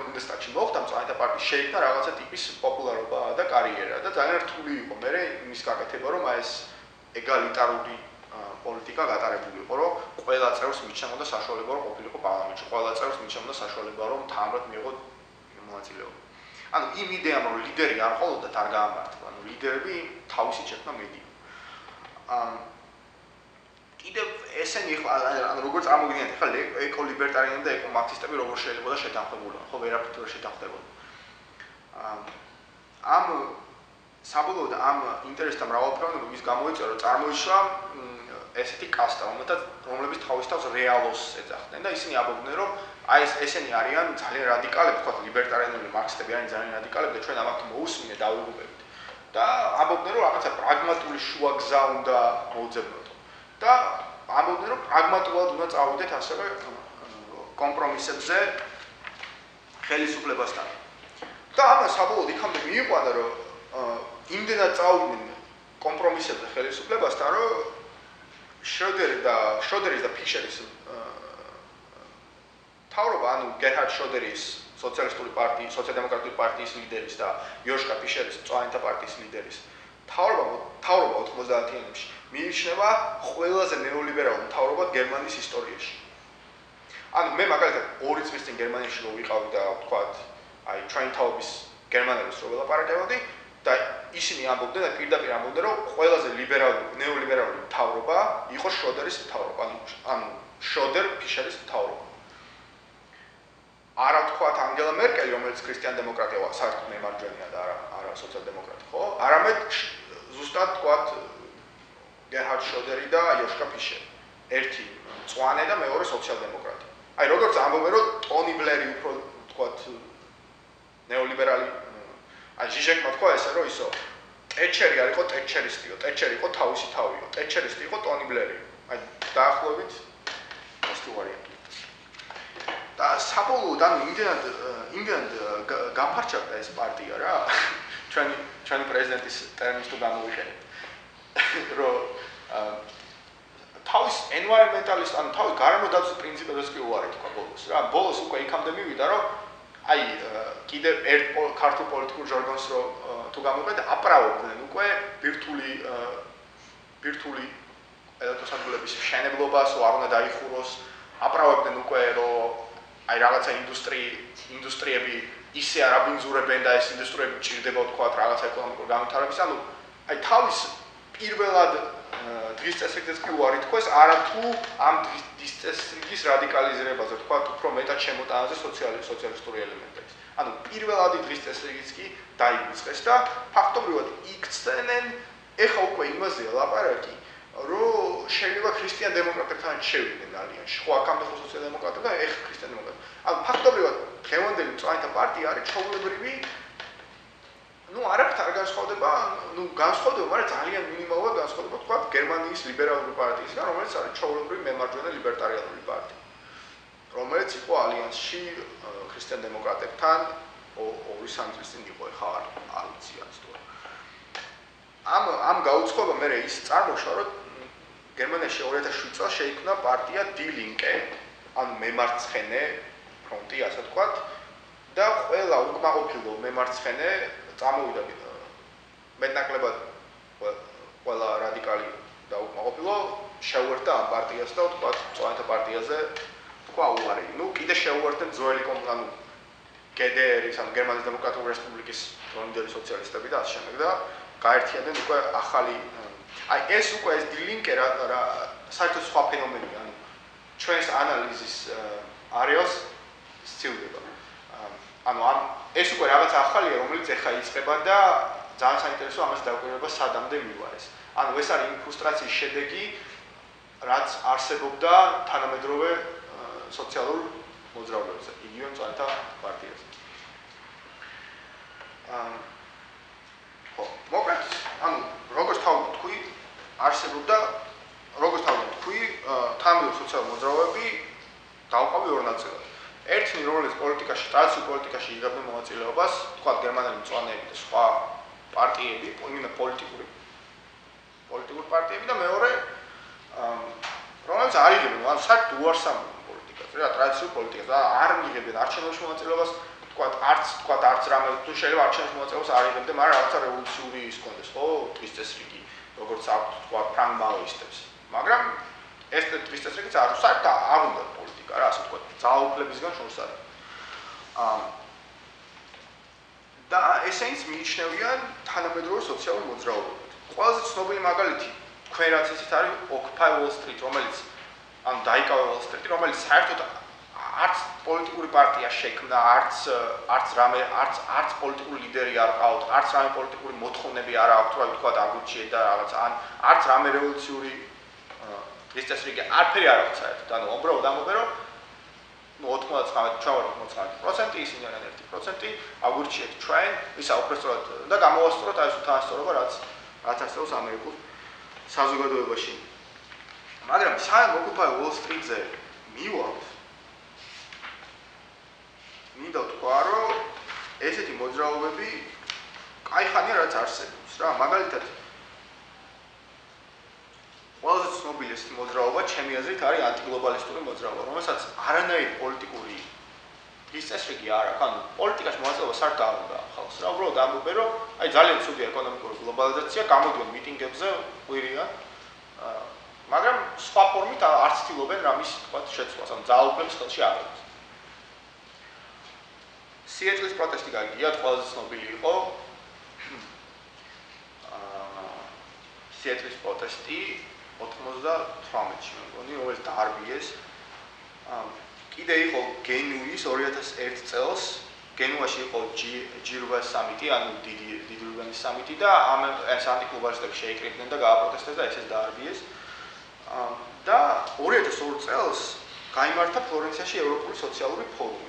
ბუნდესტაგში მოხვდა მწვანეთა პარტიის შეიქმნა რაღაცა ტიპის პოპულარობა და კარიერა და ძალიან რთული იყო მე იმის გაკეთება რომ ეს ეგალიტარული პოლიტიკა გატარებული იყო რომ ყველა წევრს მიჩნეოდა საშუალება რომ ყოფილიყო პარლამენტში ყველა წევრს მიჩნეოდა საშუალება რომ თამრად მიიღო მონაწილეობა. ანუ იმ იდეამ რომ ლიდერი არ ყოლოდათ არ გაამართლა. ანუ ლიდერები თავისი შექმნა მედია. კიდევ ესენი ანუ როგორც წარმოგიდგენთ ხა ეკოლიბერტარიანები და ეკომარქსისტები როგორ შეიძლება შეთანხმებულიყო, ხო ვერაფრით ვერ შეთანხმდებოდა. ამ საბოლოოდ ამ ინტერესთა მრავალფეროვნება ის გამოიწვია რომ წარმოიშვა ესეთი კასტა, რომლებიც თავის თავს რეალოს ეძახდნენ და ისინი ამბობდნენ რომ აი ესენი არიან ძალიან რადიკალები, თქვა ლიბერტარიანები, მარქსისტები არიან ძალიან რადიკალები და ჩვენ ამათ მოусმინე დავიღუპებით. და ამბობდნენ რომ რაღაცა პრაგმატული შუაგზა უნდა მოუძებნოთ. და ამბობდნენ რომ პრაგმატულად უნდა წავიდეთ ასევე კომპრომისებზე ხელისუფლებასთან. და ამას საბოლოოდ იქამდე მიიყვანა რომ იმდენად წავიდნენ კომპრომისებზე ხელისუფლებასთან რომ შროდერის და ფიშერის თავრობა, ანუ გერჰარდ შროდერის სოციალ-დემოკრატიული პარტიის ლიდერის და იოშკა ფიშერის მწვანეთა პარტიის ლიდერის თავრობა 90-იანებში მიიჩნევა ყველაზე ნეოლიბერალურ მთავრობად გერმანიის ისტორიაში. ანუ მე მაგალითად 2 წლის წინ გერმანიაში რო ვიყავი და ვთქვათ, აი ჩვენთაობის გერმანელებს რო ველაპარაკებოდი და ისინი ამბობდნენ და პირდაპირ ამბობდნენ რომ ყველაზე ნეოლიბერალური მთავრობა იყო შროდერის მთავრობა, ანუ შროდერ ფიშერის მთავრობა. არა ვთქვათ ანგელა მერკელი, რომელიც ქრისტიან-დემოკრატია საერთოდ მემარჯვენეა და არა სოციალ-დემოკრატი, ხო? არამედ ზუსტად ვთქვათ გერჰარდ შროდერი და იოშკა ფიშერი. ერთი მწვანე და მეორე სოციალ-დემოკრატი. აი როგორც ამბობენ რომ ტონი ბლერი უფრო ვთქვათ ნეოლიბერალი აი ჟიჟეკმა თქვა ესე რომ ისო ტეჩერი არ იყო ტეჩერისტიო, ტეჩერი იყო თავისი თავიო, ტეჩერისტი იყო ტონი ბლერი. აი დაახლოებით ეს თუ ვარიანტი. და საბოლოოდ ანუ იმდენად გაფარჩახდა ეს პარტია რა ჩვენი პრეზიდენტის ტერმინს თუ გამოვიყენებთ რომ თავის environmentalist ანუ თავის გარემოდაცვის პრინციპებსაც კი უარი თქვა ბოლოს რა ბოლოს უკვე იქამდე მივიდა რომ აი კიდევ ერთ ქართულ პოლიტიკურ ჟარგონს რო თუ გამოვიყენებთ აპრავებდნენ უკვე ბირთვული ელექტროსადგურების მშენებლობას არ უნდა დაიხუროს აპრავებდნენ უკვე რომ აი რაღაცა ინდუსტრიები ისე არ აბინძურებენ და ეს ინდუსტრიები ჭირდება თქვა რაღაცა ეკონომიკურ განვითარებას ანუ აი თავის პირველად დღის წესრიგზეც კი უარი თქვეს არა თუ ამ დღის წესრიგის რადიკალიზირებაზე თქვა უფრო მეტად შემოტანაზე სოციალისტური ელემენტების ანუ პირველადი დღის წესრიგიც კი დაივიწყეს და ფაქტობრივად იქცნენ ეხა უკვე იმაზე ლაპარაკი რომ შეიძლება ქრისტიან-დემოკრატებთან შევიდნენ ალიანსში. ხო, აქამდე ხო სოციალ-დემოკრატები და ეხა ქრისტიან-დემოკრატები. ანუ ფაქტობრივად დღევანდელი მწვანეთა პარტია არის ჩვეულებრივი არაფრით არ განსხვავდება, განსხვავდება, მაგრამ ძალიან მინიმალურად განსხვავდება თქვა გერმანიის ლიბერალური პარტიისგან, რომელიც არის ჩვეულებრივი მემარჯვენე ლიბერტარიანული პარტია. რომელიც იყო ალიანსში ქრისტიან-დემოკრატებთან 2-3 წლის წინ იყო, ეხა არ ვიცი რაც თუ ამ გაუცხოება მე ის წარმოშვა რომ გერმანიაში 2007 წელს შეიქმნა პარტია Die Linke, ანუ მემარცხენე ფრონტი, ასე ვთქვათ, და ყველა უკმაყოფილო მემარცხენე წამოვიდა მეტნაკლებად ყველა რადიკალი დაუკმაყოფილო შეუერთდა ამ პარტიას და თქვა წვანთა პარტიაზე თქვა უარი. ნუ კიდე შეუერთდნენ ძველი ანუ GDR-ის ან გერმანიის დემოკრატიული რესპუბლიკის დროინდელი სოციალისტები და ასე შემდეგ და გაერთიანდნენ უკვე ახალი აი ეს უკვე ეს დილინკე რა საერთოდ სხვა ფენომენია ანუ ჩვენს ანალიზის არეალს სცილდება. ანუ ეს უკვე რაღაც ახალია რომელიც ეხა იწყება და ძალიან საინტერესო ამას დაკვირვება სადამდე მივა ეს. ანუ ეს არის იმ ფრუსტრაციის შედეგი რაც არსებობდა თანამედროვე სოციალურ მოძრაობებზე, იგივე მწვანეთა პარტიაზე. მოკლედ, ანუ როგორც თავი თქვი, არსებობდა როგორც თავი თქვი, თანამედროვე სოციალურ მოძრაობები დაუყავი ორ ნაწილად. ერთი, რომელიც პოლიტიკაში, ტრადიციულ პოლიტიკაში იღებდნენ მონაწილეობას, თქვა გერმანელი მწვანეები და სხვა პარტიები, იმенно პოლიტიკური პარტიები და მეორე, რომელიც არ იღებდნენ, ანუ საერთოდ უარს ამბობენ პოლიტიკაზე, რა ტრადიციულ პოლიტიკაზე და არ მიიღებდნენ არჩევნებში მონაწილეობას, თქვა არც რამე თუ შეიძლება არჩევნებში მონაწილეობას არ იღებდნენ, მაგრამ რაღაცა რევოლუციური ის კონდეს, ხო, ტყის წესრიგი, როგორც აქვთ თქვა ფრანგ მაოისტებს. მაგრამ ეს ტყის წესრიგიც არ საერთოდ არ უნდა პოლიტიკა რა, ასე თქვა, ძალაუფლებისგან შორს არის. და ესენიც მიიჩნევიან თანამედროვე სოციალურ მოძრაობად. ყველაზე ცნობილი მაგალითი თქვენ რაც ისიც არის Occupy Wall Street, რომელიც ანუ დაიკავე Wall Street, რომელიც საერთოდ არც პოლიტიკური პარტია შექმნა, არც პოლიტიკური ლიდერი არ ყავთ, არც რამე პოლიტიკური მოთხოვნები არ აქვს, რა ვთქვათ, აგურჩიეთ და რაღაც ან არც რამე რევოლუციური ის წესრიგი არაფერი არ აქვს საერთოდ. ანუ უბრალოდ ამბობენ რომ 99% ისინი არიან 1%, აგურჩიეთ ჩვენ, ისა უბრალოდ და გამოვასწოროთ აი ეს უთანასწორობა რაც არსებობს ამერიკულ საზოგადოებაში. მაგრამ საერთოდ Occupy Wall Street-ზე მივაქვს. მინდა ვთქვა, რომ ესეთი მოძრაობები კაი ხანია რაც არსებობს რა. მაგალითად ყველაზე ცნობილი ეს მოძრაობა ჩემი აზრით არის ანტიგლობალისტური მოძრაობა, რომელსაც არანაირი პოლიტიკური ის წესრიგი არ აქვს. ანუ პოლიტიკაში მონაწილეობა საერთოდ არ უნდა ხალხს რა. უბრალოდ ამბობენ, რომ აი ძალიან ცუდია ეკონომიკური გლობალიზაცია, გამოდიან მიტინგებზე, ყვირიან. მაგრამ სხვა ფორმით არც ცდილობენ რამის თქვათ შეცვლას, ანუ ძალაუფლების ხელში არ არის. სიეტლის პროტესტი გაგიგიათ, ყველაზე ცნობილი იყო. სიეტლის პროტესტი 98-ში მეგონი, რომელიც დაარბიეს. კიდე იყო გენუის 2001 წელს, გენუაში იყო G8 სამიტი, ანუ დიდი ურბანის სამიტი და ეს ანტიკლუბალისტები შეიკრიბნენ და გააპროტესტეს და ესეც დაარბიეს. და 2002 წელს გაიმართა ფლორენციაში ევროპული სოციალური ფორუმი.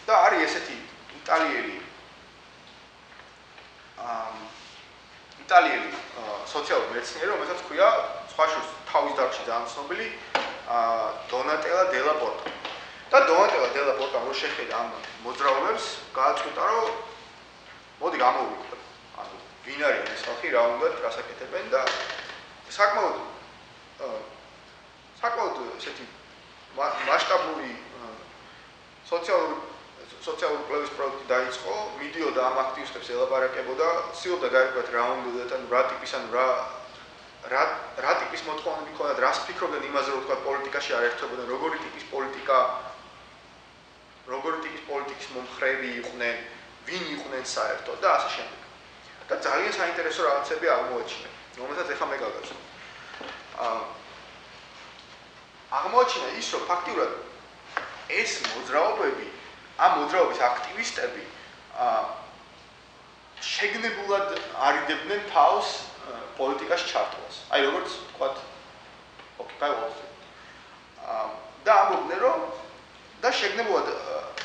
და არის ესეთი იტალიელი სოციალური მეცნიერი, რომელსაც ქვია სხვა შორის თავის დარგში ძალიან ცნობილი დონატელა დელა პორტა. და დონატელა დელა პორტა რო შეხედა ამ მოძრაობებს, გააწყვიტა, რომ მოდი გამოვიყვეთ. ანუ ვინ არის ეს ხალხი, რა უნდა გასაკეთებენ და საკმაოდ ესეთი მასშტაბური სოციალური კლუბის პროექტი დაიწყო, მიდიოდა ამ აქტივისტებს ელაპარაკებოდა, ცდილობდა გაიყვეთ რა უნდათ, ანუ რა ტიპის, ანუ რა ტიპის მოთხოვნები ჰქონდათ, რას ფიქრობდნენ იმაზე, რომ თქვა პოლიტიკაში არ ერთვებოდნენ, როგორი ტიპის პოლიტიკის მომხრეები იყვნენ, ვინ იყვნენ საერთოდ და ასე შემდეგ. და ძალიან საინტერესო რაღაცები აღმოაჩინა, რომელსაც ეხლა მე გაგაცნობ. აღმოაჩინა ის, რომ ფაქტიურად ეს მოძრაობები ამ მოძრაობის აქტივისტები შეგნებულად არიდებდნენ თავს პოლიტიკაში ჩართვას. აი როგორც თქვათ Occupy Wall Street. და ამბობდნენ რომ და შეგნებულად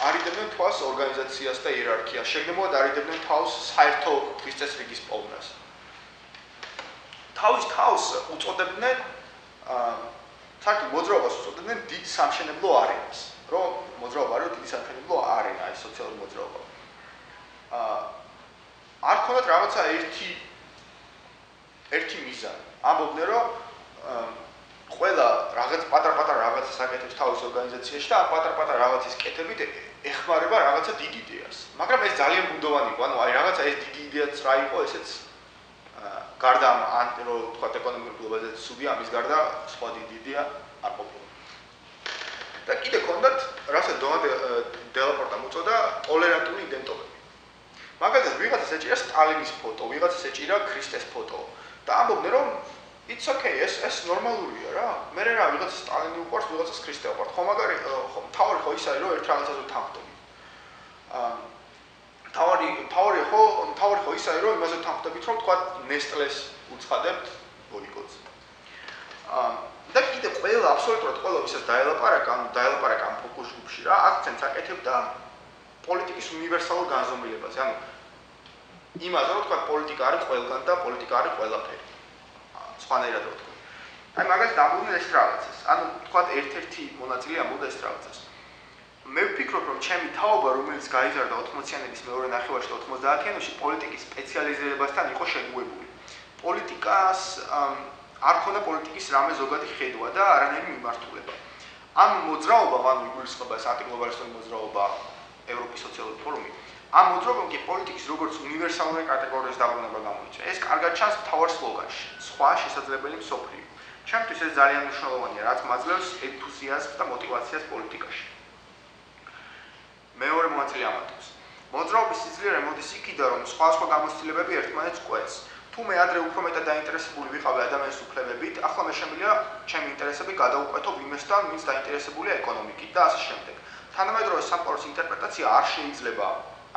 არიდებდნენ თავს ორგანიზაციას და იერარქიას, შეგნებულად არიდებდნენ თავს საერთო ტყის წესრიგის პოვნას. თავს უწოდებდნენ საერთოდ მოძრაობას უწოდებდნენ დიდ სამშენებლო არენას. რომ მოძრაობა არის დიდი სამშენებლო არენა, ეს სოციალური მოძრაობა. არ ქონდათ რაღაცა ერთი მიზანი. ამბობდნენ რომ ყველა რაღაც პატარ-პატარ რაღაცას აკეთებს თავის ორგანიზაციაში და ამ პატარ-პატარ რაღაცის კეთებით ეხმარება რაღაცა დიდ იდეას. მაგრამ ეს ძალიან ბუნდოვანი იყო, ანუ აი რაღაცა ეს დიდი იდეაც რა იყო, ესეც გარდა ამ რო თქვა ეკონომიკური გლობალიზაცია ამის გარდა სხვა დიდია არ ყოფილა. და კიდე კონდათ რასაც დონალდ დელაპორტამ უწოდა ტოლერანტული იდენტობები. მაგალითად ვიღაცას ეჭირა სტალინის ფოტო, ვიღაცას ეჭირა ქრისტეს ფოტო და ამბობდნენ რომ it's okay, ეს ნორმალურია რა. მე რა ვიღაცას სტალინი უყვარს, ვიღაცას ქრისტე უყვარს. ხო მაგარი თავი ხო ის არის რომ ერთ რაღაცაზე თანხმდები. თავი ხო ის არის რომ იმაზე თანხმდებით რომ თქვა ნესტლეს უცხადებთ ბოიკოტს. და კიდე ყველა აბსოლუტურად ყველა ვისაც დაელაპარაკა ამ ფოკუს ჯგუფში რა აქცენტს აკეთებდა პოლიტიკის უნივერსალურ განზომილებაზე. ანუ იმაზე რომ თქვა პოლიტიკა არის ყველგან და პოლიტიკა არის ყველაფერი. სხვანაირად რო თქვა. აი მაგალითად ამბობდნენ ეს რაღაცას. ანუ თქვა ერთ-ერთი მონაწილე ამბობდა ეს რაღაცას. მე ვფიქრობ რომ ჩემი თაობა რომელიც გაიზარდა 80-იანების მეორე ნახევარში და 90-იანებში პოლიტიკის სპეციალიზირებასთან იყო შეგუებული. პოლიტიკას არ ქონდა პოლიტიკის რამე ზოგადი ხედვა და არანაირი მიმართულება. ამ მოძრაობამ ანუ იგულისხმება ეს ანტიგლობალისტური მოძრაობა ევროპის სოციალური ფორუმი. ამ მოძრაობამ კი პოლიტიკის როგორც უნივერსალური კატეგორიის დაბრუნება გამოიწვია. ეს კარგად ჩანს მთავარ სლოგანში. სხვა შესაძლებელი მსოფლიო. ჩემთვის ეს ძალიან მნიშვნელოვანია, რაც მაძლევს ენთუზიაზმს და мотивაციას პოლიტიკაში. მეორე მონაწილე ამატებს. მოძრაობის სიძლიერე მოდის იქიდან, რომ სხვადასხვა გამოცდილებები ერთმანეთს კვეთს. თუ მე ადრე უფრო მეტად დაინტერესებული ვიყავი ადამიანის უფლებებით, ახლა მე შემიძლია ჩემი ინტერესები გადავუკვეთო იმასთან, ვინც დაინტერესებულია ეკონომიკით და ასე შემდეგ. თანამედროვე სამყაროს ინტერპრეტაცია არ შეიძლება,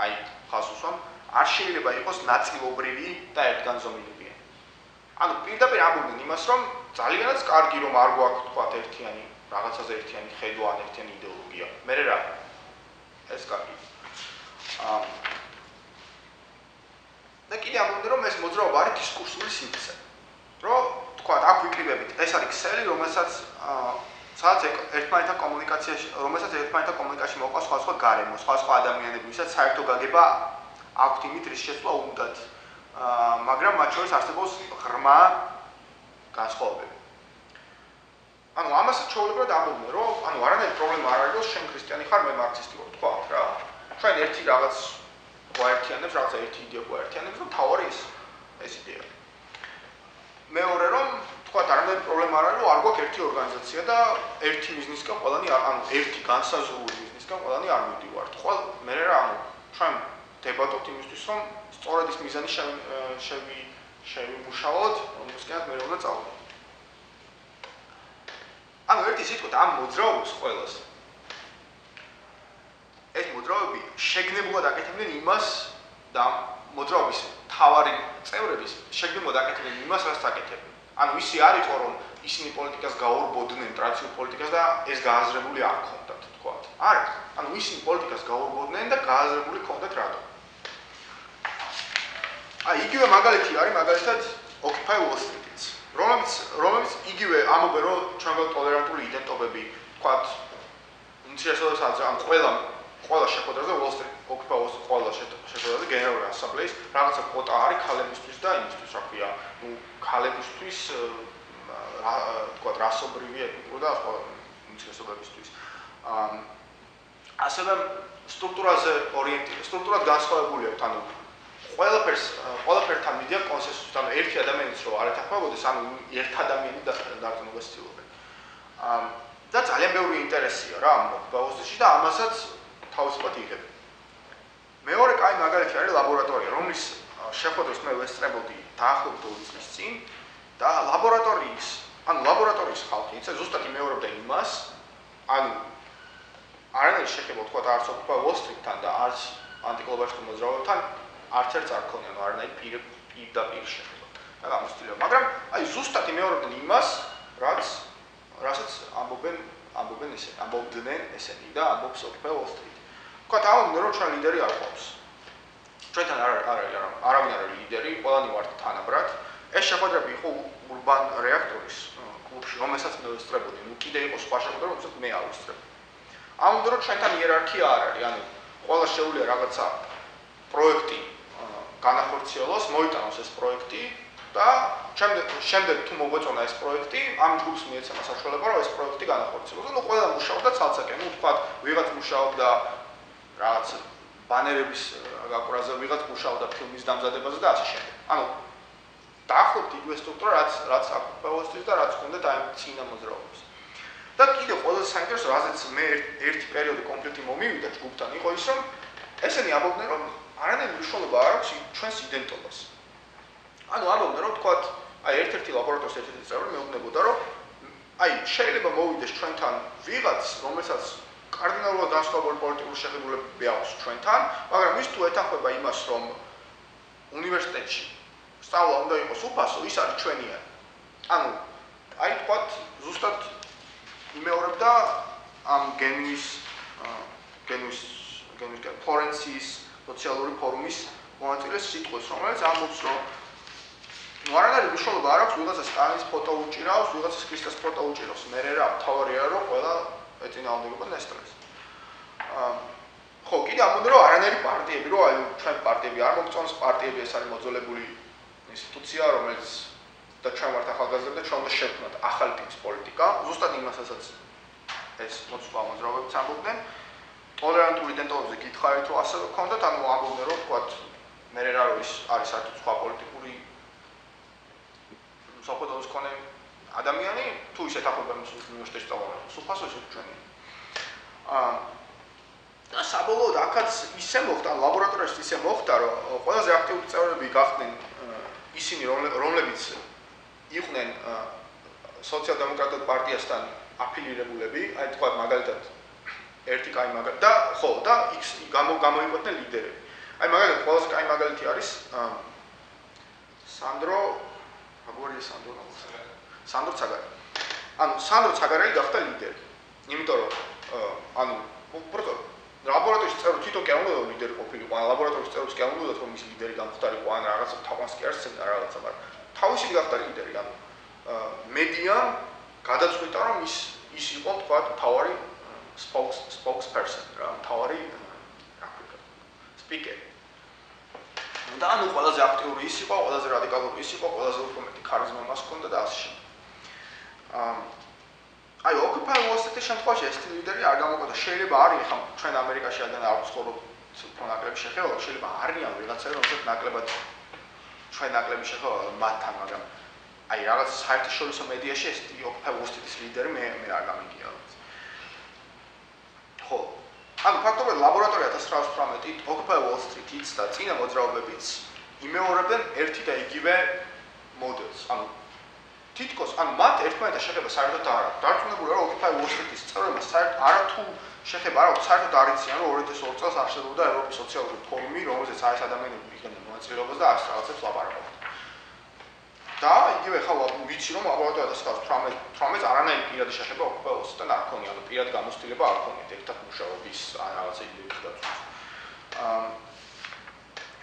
აი, ხალხს უსვამ, არ შეიძლება იყოს ნაწილობრივი და ერთგანზომილებიანი. ანუ პირდაპირ ამბობდნენ იმას, რომ ძალიანაც კარგი რომ არ გვაქვს თქვა ერთიანი, რაღაცაზე ერთიანი ხედვა ან ერთიანი იდეოლოგია. მე რა ეს კარგი. და კიდე ამბობდნენ რომ ეს მოძრაობა არის დისკურსული სინთეზი. რომ თქვა აქ ვიკრიბებით, ეს არის ქსელი, რომელსაც სადაც ერთმანეთთან კომუნიკაციაში მოყვა სხვა გარემო, სხვა ადამიანები, ვისაც საერთო გაგება აქვთ იმით, რის შეცვლა უნდათ. მაგრამ მათ შორის არსებობს ღრმა განსხვავებები. ანუ ამასაც ჩვეულებრივად ამბობდნენ, რომ ანუ არანაირი პრობლემა არ არის, რომ შენ ქრისტიანი ხარ, მე მარქსისტი ვარ, თქვა რა. ჩვენ ერთი რაღაც გვაერთიანებს, რაღაცა ერთი იდეა გვაერთიანებს, რომ თავარი ეს იდეა. მეორე რომ თქვა არანაირი პრობლემა არ არის, რომ არ გვაქვს ერთი ორგანიზაცია და ერთი ბიზნესკენ ყველანი ანუ ერთი განსაზღვრული ბიზნესკენ ყველანი არ მივდივართ. ხო, მე რა ანუ ჩვენ დებატობთ იმისთვის, რომ სწორედ ის მიზანი შევიმუშაოთ, რომლისკენაც მე უნდა წავიდე. ანუ ერთი სიტყვით ამ მოძრაობის ყველას ეს მოძრაობები შეგნებულად აკეთებდნენ იმას და მოძრაობის თავარი წევრების შეგნებულად აკეთებდნენ იმას, რაც აკეთებდნენ. ანუ ისი არ იყო რომ ისინი პოლიტიკას გაურბოდნენ ტრადიციულ პოლიტიკას და ეს გააზრებული არ ქონდათ, თქვათ. არა, ანუ ისინი პოლიტიკას გაურბოდნენ და გააზრებული ქონდათ რატომ. აი იგივე მაგალითი არის მაგალითად Occupy Wall Street-იც, რომელიც იგივე ამბობენ რომ ჩვენ გვაქვს ტოლერანტული იდენტობები, თქვათ, უმცირესობაც ამ ყველა შეხვედრაზე Wall Street, Occupy Wall Street ყველა შეხვედრაზე გენერალური ასამბლეის რაღაცა კვოტა არის ქალებისთვის და იმისთვის, რა ქვია, ну ქალებისთვის თქვათ რასობრივი ეთნიკური და სხვა უმცირესობებისთვის. ასევე სტრუქტურად განსხვავებული აქვს, ანუ ყველაფერთან მიდიან კონსენსუსით, ანუ ერთი ადამიანიც რო არ ეთანხმებოდეს, ანუ ერთ ადამიანი დარწმუნებას ცდილობენ. და ძალიან ბევრი ინტერესია რა ამ ბაუსში და ამასაც თავისუფლად იღებენ. მეორე კაი მაგალითი არის ლაბორატორია, რომლის შეხვედრას მე ვესწრებოდი დაახლოებით 2 წლის წინ და ლაბორატორიის ხალხი იცი ზუსტად იმეორებდა იმას, ანუ არანაირი შეხება თქვა არც Occupy Wall Street-თან და არც ანტიგლობალისტურ მოძრაობებთან არც ერთს არ ქონია, ანუ არანაირი პირდაპირ შეხება. და გამოსtildeა, მაგრამ აი ზუსტად იმეორებდნენ იმას, რასაც ამბობდნენ ესენი და ამბობს Occupy Wall Street. თქვათ ამბობდნენ რომ ჩვენ ლიდერი არ გვაქვს. ჩვენთან არავინ არ არის ლიდერი, ყველანი ვართ თანაბრად. ეს შეხვედრები იყო ურბან რეაქტორის კლუბში, რომელსაც მე ვესწრებოდი. ნუ კიდე იყო სხვა შეხვედრა, რომელსაც მე არ ვესწრებოდი. ამბობდნენ რომ ჩვენთან იერარქია არ არის, ანუ ყველა შეუძლია რაღაცა პროექტი განახორციელოს, მოიტანოს ეს პროექტი და შემდეგ თუ მოგვეწონა ეს პროექტი, ამ ჯგუფს მიეცემა საშუალება, რომ ეს პროექტი განახორციელოს. ნუ ყველა მუშაობდა ცალ-ცალკე, ნუ თქვათ, ვიღაც მუშაობდა რაღაც ბანერების გაკვრაზე, ვიღაც მუშაობდა ფილმის დამზადებაზე და ასე შემდეგ. ანუ დაახლოებით იგივე სტრუქტურა, რაც ოკუპაოსთვის და რაც ჰქონდათ აი წინა მოძრაობას. და კიდევ ყველაზე საინტერესო, რაზეც მე ერთი პერიოდი კონფლიქტი მომივიდა ჯგუფთან, იყო ის, რომ ესენი ამბობდნენ, რომ არანაირი მნიშვნელობა არ აქვს ჩვენს იდენტობას. ანუ ამბობდნენ, რომ თქვათ, აი ერთ-ერთი ლაბორატორიის ერთ-ერთი წევრი მეუბნებოდა, რომ აი შეიძლება მოვიდეს ჩვენთან ვიღაც, რომელსაც კარდინალურად განსხვავებული პოლიტიკური შეხედულებები აქვს ჩვენთან, მაგრამ ის თუ ეთანხმება იმას, რომ უნივერსიტეტში სწავლა უნდა იყოს უფასო, ის არის ჩვენიანი. ანუ აი თქვათ, ზუსტად იმეორებდა ამ გენუის ფლორენციის სოციალური ფორუმის მონაწილეს სიტყვას, რომელიც ამბობს, რომ არანაირი მნიშვნელობა არ აქვს, ვიღაცას სტალინის ფოტო უჭირავს, ვიღაცას ქრისტეს ფოტო უჭირავს. მე რა თავარია, რომ ყველა ეწინააღმდეგება ნესტრეს. ხო, კიდე ამბობდნენ, რომ არანაირი პარტიები, რომ აი ჩვენ პარტიები არ მოგწონს, პარტიები ეს არის მოძველებული ინსტიტუცია, რომელიც და ჩვენ ვართ ახალგაზრდები და ჩვენ უნდა შევქმნათ ახალი ტიპის პოლიტიკა, ზუსტად იმასაც ეს მოძრაობა მოძრაობებიც ამბობდნენ. ტოლერანტული იდენტობებზე გითხარით, რომ ასე გქონდათ, ანუ ამბობდნენ, რომ თქვათ მე რა რო ის არის საერთოდ სხვა პოლიტიკური საფუძველს ქონე ადამიანი, თუ ისეთ ახალგაზრდა უნივერსიტეტში სწავლობენ, უფასო ისე ჩვენი. და საბოლოოდ აქაც ისე მოხდა, ლაბორატორიაში ისე მოხდა, რომ ყველაზე აქტიური წევრები გახდნენ ისინი, რომლებიც იყვნენ სოციალ-დემოკრატიულ პარტიასთან აფილირებულები, აი თქვა მაგალითად ერთი კაი მაგალითი და ხო და X გამოიკვეთნენ ლიდერები. აი მაგალითად ყველაზე კაი მაგალითი არის სანდრო ცაგარი. ანუ სანდრო ცაგარელი გახდა ლიდერი. იმიტომ რომ ანუ უბრალოდ ლაბორატორიის წევრი თვითონ კი არ უნდა ლიდერი ყოფილიყო, ან ლაბორატორიის წევრიც კი არ უნდა რომ ის ლიდერი გამხდარიყო, ან რაღაცა თავს კი არ სცენა რაღაცა, მაგრამ თავისი გახდა ლიდერი, ანუ მედიამ გადაწყვიტა რომ ის იყო თქვა თავარი spokesperson, რა, თავარი speaker. და ანუ ყველაზე აქტიური ის იყო, ყველაზე რადიკალური ის იყო, ყველაზე უფრო მეტი ქარიზმა მას ჰქონდა და ასე შემდეგ. აი Occupy Wall Street-ის შემთხვევაში ეს ლიდერი არ გამოკვეთა. შეიძლება არის ხა ჩვენ ამერიკაში ადან არ ვცხოვრობ უფრო ნაკლები შეხება, შეიძლება არიან ვიღაცები, რომელსაც ნაკლებად ჩვენ ნაკლები შეხება მათთან, მაგრამ აი რაღაც საერთაშორისო მედიაში ეს Occupy Wall Street-ის ლიდერი მე არ გამიგია. ხო. ანუ ფაქტობრივად ლაბორატორია 1918 Occupy Wall Street-იც და წინა მოძრაობებიც იმეორებენ ერთი და იგივე მოდელს. ანუ თითქოს ანუ მათ ერთმანეთთან შეხება საერთოდ არ აქვს. დარწმუნებულია რომ Occupy Wall Street-ის წევრებმა საერთოდ არათუ შეხება არ აქვს, საერთოდ არ იციან რომ 2002 წელს არსებობდა ევროპის სოციალური ფორუმი, რომელზეც ეს ადამიანები იღებდნენ მონაწილეობას და ასე რაღაცებს ლაპარაკობდნენ. და იგივე ხა ვიცი რომ ლაბორატორია 1918 არანაირი პირადი შეხება Occupy Wall Street-თან არ ქონია, ანუ პირადი გამოცდილება არ ქონია ერთად მუშაობის ან რაღაცა იდეების დაცვას.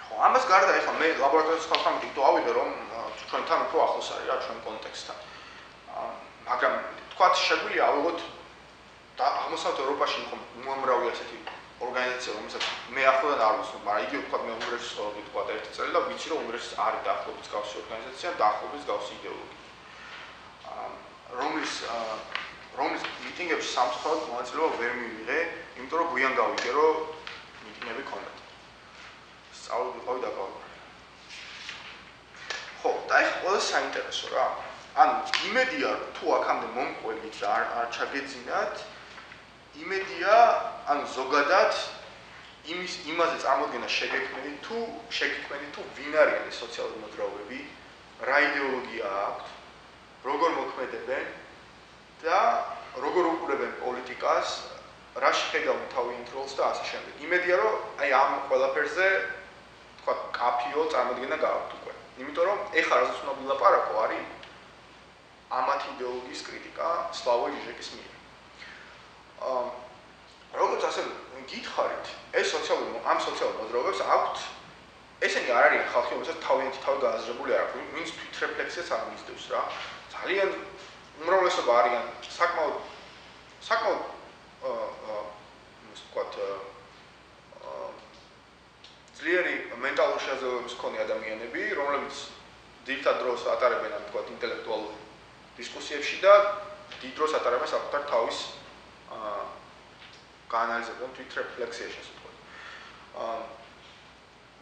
ხო, ამას გარდა ეხლა მე ლაბორატორიის 1918 თუ ავიღე რომ ჩვენთან უფრო ახლოს არის რა ჩვენ კონტექსტთან. მაგრამ თქვათ შეგვიძლია ავიღოთ და აღმოსავლეთ ევროპაში ხომ უამრავი ასეთი ორგანიზაცია, რომელსაც მე ახლოდან არ ვიცნობ, მაგრამ იგივე თქვათ მე უნივერსიტეტში ვსწავლობდი თქვათ ერთი წელი და ვიცი რომ უნივერსიტეტში არის დაახლოებით გავსი ორგანიზაცია, დაახლოებით გავსი იდეოლოგია. რომლის მიტინგებში სამწუხაროდ მონაწილეობა ვერ მივიღე, იმიტომ რომ გვიან გავიგე რომ მიტინგები ქონდათ. სწავლობდი ყავი დაკავებული. ხო, და ეხლა ყველა საინტერესო რა. ანუ იმედია თუ აქამდე მომყოლით და არ ჩაგეძინათ, იმედია ანუ ზოგადად იმაზე წარმოდგენა შეგექმნით თუ ვინ არიან ეს სოციალური მოძრაობები, რა იდეოლოგია აქვთ, როგორ მოქმედებენ და როგორ უყურებენ პოლიტიკას, რა შეხედავენ თავიანთ როლს და ასე შემდეგ. იმედია რომ აი ამ ყველაფერზე თქვა კაფიო წარმოდგენა გააქვთ უკვე. იმიტომ რომ ეხლა რასაც უნდა ვილაპარაკო არის ამათ იდეოლოგიის კრიტიკა სლავო ჟეჟეკის მიერ. როგორც ასე გითხარით, ეს ამ სოციალურ მოძრაობებს აქვთ ესენი არ არიან ხალხი, რომელსაც თავიანთი თავი გააზრებული არ აქვს, ვინც თვითრეფლექსიას არ მისდევს რა. ძალიან უმრავლესობა არიან საკმაოდ ვთქვათ ძლიერი მენტალური შესაძლებლობის მქონე ადამიანები, რომლებიც დიდ დროს ატარებენ ამ ვთქვათ ინტელექტუალურ დისკუსიებში და დიდ დროს ატარებენ საკუთარ თავის გაანალიზებენ თვითრეფლექსიაში ასე ვთქვათ.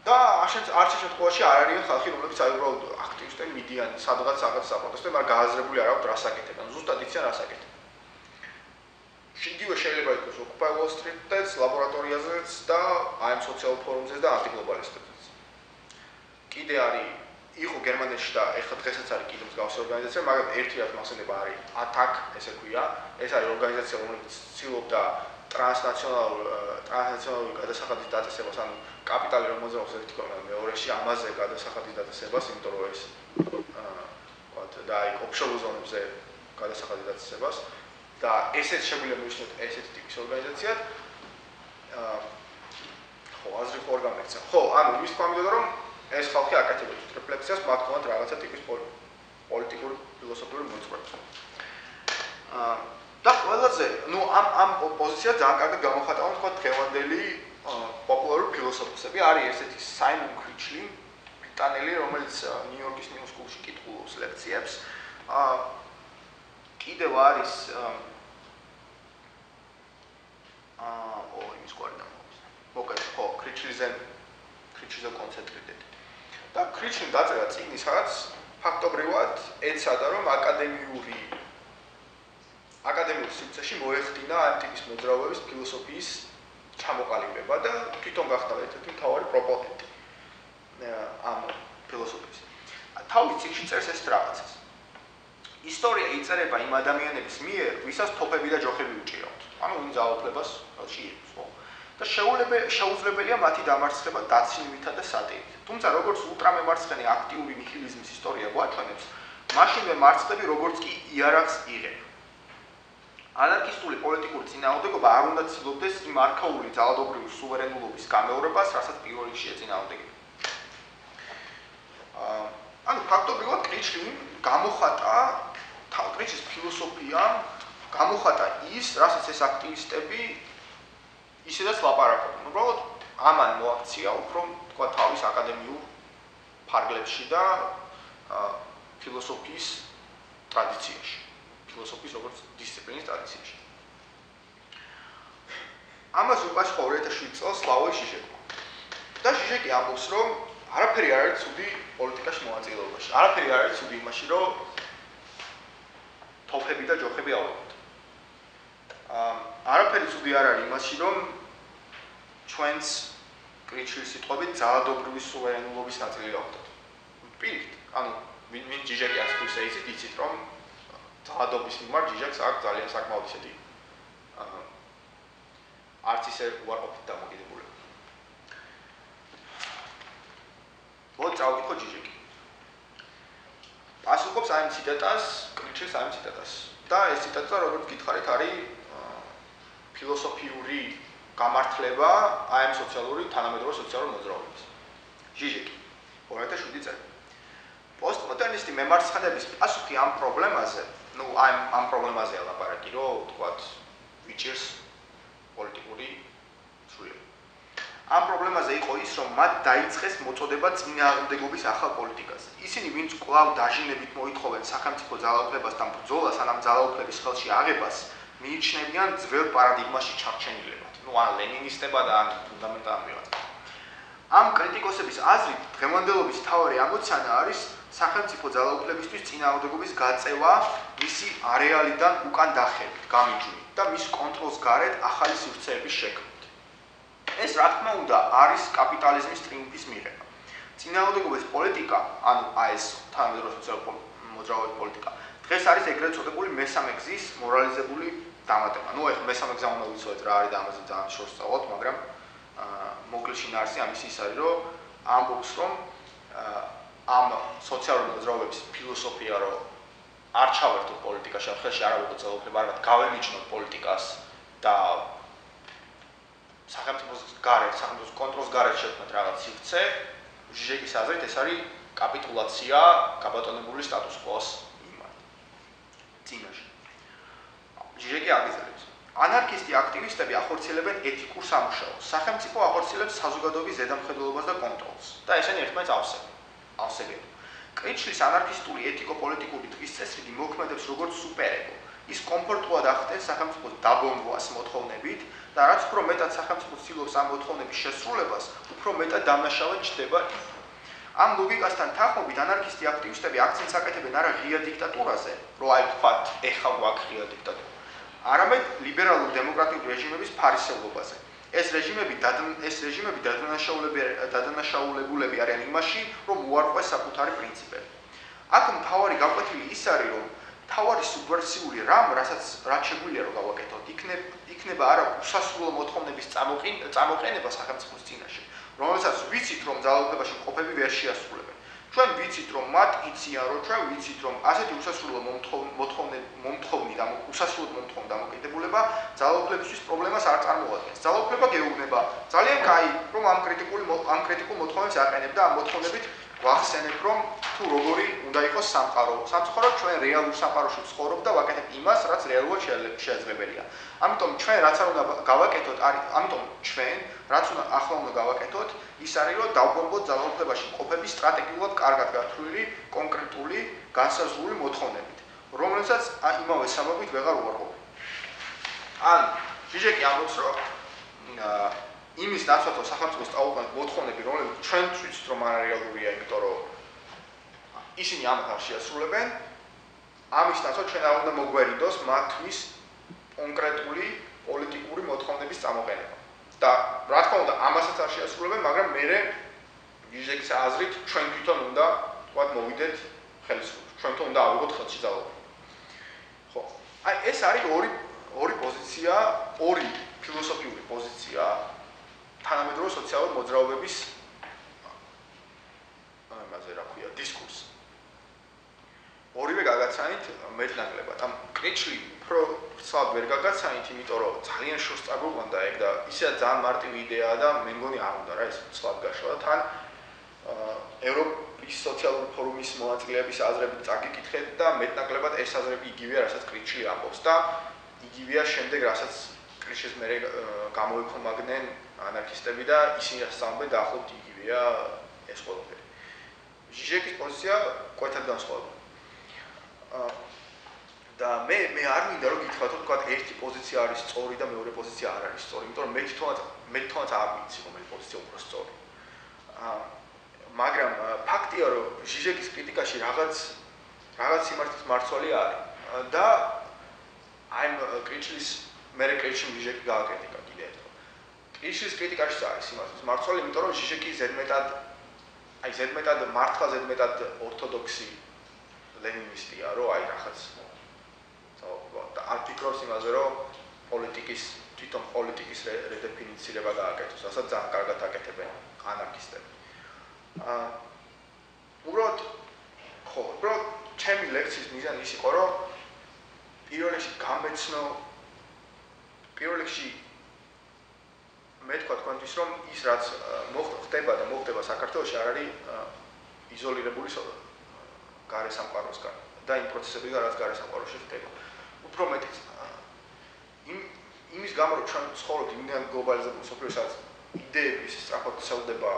და არც შემთხვევაში არ არიან ხალხი, რომლებიც აი უბრალოდ აქტივის ჟურნალისტები მიდიან სადღაც საპროტესტო, მაგრამ გააზრებული არ აქვს რას აკეთებენ. ზუსტად იციან რას აკეთებენ. იგივე შეიძლება იყოს Occupy Wall Street-ს, ლაბორატორიაზეც და აი სოციალურ ფორუმზეც და ანტიგლობალისტებზეც. კიდე არის იყო გერმანიაში და ეხლა დღესაც არის კიდე მსგავსი ორგანიზაცია, მაგრამ ერთი რაც მასწავლება არის ATTAC, ესე ქვია. ეს არის ორგანიზაცია, რომელიც ცდილობდა ტრანსნაციონალური გადასახადის დაწესებას, ანუ კაპიტალი რომ მოძრაობს ერთი ქვეყანა მეორეში, ამაზე გადასახადის დაწესებას, იმიტომ რომ ეს ვთქვათ და აი ოფშორ ზონებზე გადასახადის დაწესებას და ესეც შეგვიძლია მივიხსნათ ესეთი ტიპის ორგანიზაციად. ხო, აზრი ხო არ გამექცა. ხო, ანუ ის თქვა მინდოდა რომ ეს ხალხი აკეთებდა რეფლექსიას, მათ ქონათ რაღაცა ტიპის პოლიტიკური ფილოსოფიური მოძღვრება. და ყველაზე, ნუ ამ პოზიციას ძალიან კარგად გამოხატავენ თქვა დღევანდელი პოპულარული ფილოსოფოსები. არის ესეთი საიმონ კრიჩლი, ბრიტანელი, რომელიც ნიუ-იორკის ნიუ სკულში კითხულობს ლექციებს. კიდევ არის იმის კვარი დამოუკს. მოკეთ, ხო, კრიჩლიზე კონცენტრირდეთ. და კრიჩლიმ დაწერა წიგნი, სადაც ფაქტობრივად ეცადა, რომ აკადემიურ სივრცეში მოეხდინა ამ ტიპის მოძრაობების ფილოსოფიის ჩამოყალიბება და თვითონ გახდა ერთ-ერთი მთავარი პროპონენტი ამ ფილოსოფიის. თავის წიგნში წერს ეს რაღაცას. ისტორია იწერება იმ ადამიანების მიერ, ვისაც თოფები და ჯოხები უჭირავთ. ანუ იმ ძალაუფლებას შეირთოს, ხო? და შეუძლებელია მათი დამარცხება დაცინვითა და სატირით. თუმცა როგორც ულტრამემარცხენე აქტიური ნიჰილიზმის ისტორია გვაჩვენებს, მაშინვე მარცხები როგორც კი იარაღს იღებ. ანარქისტული პოლიტიკური წინააღმდეგობა არ უნდა ცდილობდეს იმ არქაული ძალადობრივი სუვერენულობის გამეორებას, რასაც პირველ რიგში ეწინააღმდეგება. ანუ ფაქტობრივად კრიჩლიმ გამოხატა კრიჩლის ფილოსოფიამ გამოხატა ის, რასაც ეს აქტივისტები ისედაც ლაპარაკობენ. უბრალოდ ამან მოაქცია უფრო თქვა თავის აკადემიურ ფარგლებში და ფილოსოფიის ტრადიციაში. ფილოსოფიის როგორც დისციპლინის ტრადიციაში. ამას უპასუხა 2007 წელს სლავoj ჟიჟეკმა. და ჟიჟეკი ამბობს, რომ არაფერი არ არის ცუდი პოლიტიკაში მონაწილეობაში. არაფერი არ არის ცუდი იმაში, რომ თოფები და ჯოხები ავიღოთ. არაფერი ცუდი არ არის იმაში, რომ ჩვენს კრიჩლის სიტყვებით ძალადობრივი სუვერენულობის ნაწილი გავხდეთ. პირიქით, ანუ ვინ ჟიჟეკი ასწავლის ეცით, იცით რომ ძალადობის მიმართ ჟიჟეკს აქვს ძალიან საკმაოდ ისეთი არც ისე უარყოფით დამოკიდებულება. მოდით წავიკითხოთ ჟიჟეკი. პასუხობს ამ ციტატას, კრიჩლის ამ ციტატას. და ეს ციტატა, როგორც გითხარით, არის ფილოსოფიური გამართლება ამ სოციალური თანამედროვე სოციალურ მოძრაობებს. ჟიჟეკი 2007 წელი. პოსტმოდერნისტი მემარცხენეების პასუხი ამ პრობლემაზე, ნუ ამ პრობლემაზეა ლაპარაკი, რომ თქვათ ვიჭერს პოლიტიკური სრულიად. ამ პრობლემაზე იყო ის, რომ მათ დაიწყეს მოწოდება წინააღმდეგობის ახალ პოლიტიკაზე. ისინი, ვინც კვლავ დაჟინებით მოითხოვენ სახელმწიფო ძალაუფლებას და ბრძოლას ან ამ ძალაუფლების ხელში აღებას, მიიჩნევიან ძველ პარადიგმაში ჩარჩენილებად. ნუ ან ლენინისტება და ან ფუნდამენტალურ ვიღაცა. ამ კრიტიკოსების აზრით, დღევანდელობის მთავარი ამოცანა არის სახელმწიფო ძალაუფლებისთვის წინააღმდეგობის გაწევა მისი არეალიდან უკან დახევით, გამიჯვით და მის კონტროლს გარეთ ახალი სივრცეების შექმნით. ეს რა თქმა უნდა არის კაპიტალიზმის ტრიუმფის მიღება. წინააღმდეგობის პოლიტიკა, ანუ ეს თანამედროვე სოციალური მოძრაობების პოლიტიკა, დღეს არის ეგრეთ წოდებული მესამე გზის მორალიზებული დამატება. ნუ ეხლა მესამე გზა უნდა ვიცოდეთ რა არის და ამაზე ძალიან შორს წავთ, მაგრამ მოკლედ შინაარსი ამის ის არის, რომ ამბობს, რომ ამ სოციალური მოძრაობების ფილოსოფია, რომ არ ჩავერთოთ პოლიტიკაში, ამ ხელში არ ავიღოთ ძალაუფლება, არამედ გავემიჯნოთ პოლიტიკას და სახელმწიფოს გარეთ, სახელმწიფოს კონტროლს გარეთ შევქმნათ რაღაც სივრცე, ჟიჟეკის აზრით ეს არის კაპიტულაცია გაბატონებული სტატუს კვოს მიმართ. წინაშე. ჟიჟეკი აგრძელებს. ანარქისტი აქტივისტები ახორციელებენ ეთიკურ სამუშაოს. სახელმწიფო ახორციელებს საზოგადოების ზედამხედველობას და კონტროლს. და ესენი ერთმანეთს ავსებენ. კრიჩლის ანარქისტული ეთიკო-პოლიტიკური დღის წესრიგი მოქმედებს როგორც სუპერეგო. ის კომფორტულად ახდენს სახელმწიფოს დაბომბვას მოთხოვნებით და რაც უფრო მეტად სახელმწიფო ცდილობს ამ მოთხოვნების შესრულებას, უფრო მეტად დამნაშავედ ჩდება. ამ ლოგიკასთან თანხმობით ანარქისტი აქტივისტები აქცენტს აკეთებენ არა ღია დიქტატურაზე, რომ აი ვთქვათ, ეხლა გვაქვს ღია დიქტატურა, არამედ ლიბერალურ დემოკრატიულ რეჟიმების ფარისევლობაზე. ეს რეჟიმები დადანაშაულებულები არიან იმაში, რომ უარყვეს საკუთარი პრინციპები. აქ მთავარი გაკვეთილი ის არის, რომ მთავარი სუბვერსიული რამ, რაც შეგვიძლია რომ გავაკეთოთ, იქნება არა უსასრულო მოთხოვნების წამოყენება სახელმწიფოს წინაშე, რომელსაც ვიცით, რომ ძალაუფლებაში მყოფები ვერ შეასრულებენ. ჩვენ ვიცით, რომ მათ იციან, რომ ჩვენ ვიცით, რომ ასეთი უსასრულო მომთხოვნი დამოკიდებულება ძალაუფლებისთვის პრობლემას არ წარმოადგენს. ძალაუფლება გეუბნება, ძალიან კაი, რომ ამ კრიტიკულ მოთხოვნებს აყენებ და ამ მოთხოვნებით ვახსენებ, რომ თუ როგორი უნდა იყოს სამყარო. სამწუხაროდ ჩვენ რეალურ სამყაროში ვცხოვრობ და ვაკეთებ იმას, რაც რეალურად შეძლებელია. ამიტომ ჩვენ რაც არ უნდა გავაკეთოთ, რაც ახლა უნდა გავაკეთოთ, ის არის, რომ დავბომბოთ ძალაუფლებაში მყოფების სტრატეგიულად კარგად გათვლილი, კონკრეტული, განსაზღვრული მოთხოვნებით, რომელსაც იმავე საბაბით ვეღარ უარყოფენ. ან ჟიჟეკი ამბობს, რომ იმის ნაცვლად რომ სახელმწიფოს წაუყენოთ მოთხოვნები, რომლებიც ჩვენ ვიცით, რომ არარეალურია, იმიტომ რომ ისინი ამათ არ შეასრულებენ, ამის ნაცვლად ჩვენ არ უნდა მოგვერიდოს მათთვის კონკრეტული პოლიტიკური მოთხოვნების წამოყენება. და რა თქმა უნდა, ამასაც არ შეასრულებენ, მაგრამ მერე ჟიჟეკის აზრით ჩვენ თვითონ უნდა ვთქვათ მოვიდეთ ხელისუფლებას. ჩვენ თვითონ უნდა ავიღოთ ხელში ძალაუფლება. ხო. აი ეს არის ორი პოზიცია, ორი ფილოსოფიური პოზიცია თანამედროვე სოციალური მოძრაობების ამაზე რა ქვია, დისკურსი. ორივე გაგაცანით მეტნაკლებად. ამ კრიჩლი უფრო ვრცლად ვერ გაგაცანით, იმიტომ რომ ძალიან შორს წაგვიყვანდა ეგ და ისედაც ძალიან მარტივი იდეაა და მე მგონი არ უნდა რა ეს ვრცლად გაშვა და თან ევროპის სოციალური ფორუმის მონაწილეების აზრებით წაგიკითხეთ და მეტნაკლებად ეს აზრები იგივეა, რასაც კრიჩლი ამბობს და იგივეა შემდეგ, რასაც კრიჩლის მერე გამოიქომაგნენ ანარქისტები და ისინი რასაც ამბობენ დაახლოებით იგივეა ეს ყველაფერი. ჟიჟეკის პოზიცია კვეთად განსხვავებული. და მე არ მინდა რომ გითხრათ, რომ თქვა ერთი პოზიცია არის სწორი და მეორე პოზიცია არ არის სწორი, იმიტომ რომ მე თვითონაც არ ვიცი, რომელი პოზიცია უფრო სწორი. მაგრამ ფაქტია, რომ ჟიჟეკის კრიტიკაში რაღაც სიმართლის მარცვალი არის და აი კრიჩლის მერე კრიჩლი ჟიჟეკი გააკრიტიკა კიდე ერთხელ. კრიჩლის კრიტიკაშიც არის სიმართლის მარცვალი, იმიტომ რომ ჟიჟეკი ზედმეტად მართლა ზედმეტად ორთოდოქსი ლენინისტია, რომ აი რაღაც არ ფიქრობს იმაზე, რომ თვითონ პოლიტიკის რედეფინიცირება გააკეთოს, რასაც ძალიან კარგად აკეთებენ ანარქისტები. უბრალოდ ჩემი ლექციის მიზანი ის იყო, რომ პირველ რიგში მე თქვა თქვენთვის, რომ ის რაც ხდება და მოხდება საქართველოში არ არის იზოლირებული გარესამყაროსგან და იმ პროცესებიდან, რაც გარესამყაროში ხდება. უფრო მეტიც იმის გამო, რომ ჩვენ ცხოვრობთ იმდან გლობალიზებულ სოფლიოში, სადაც იდეების სწრაფად ვრცელდება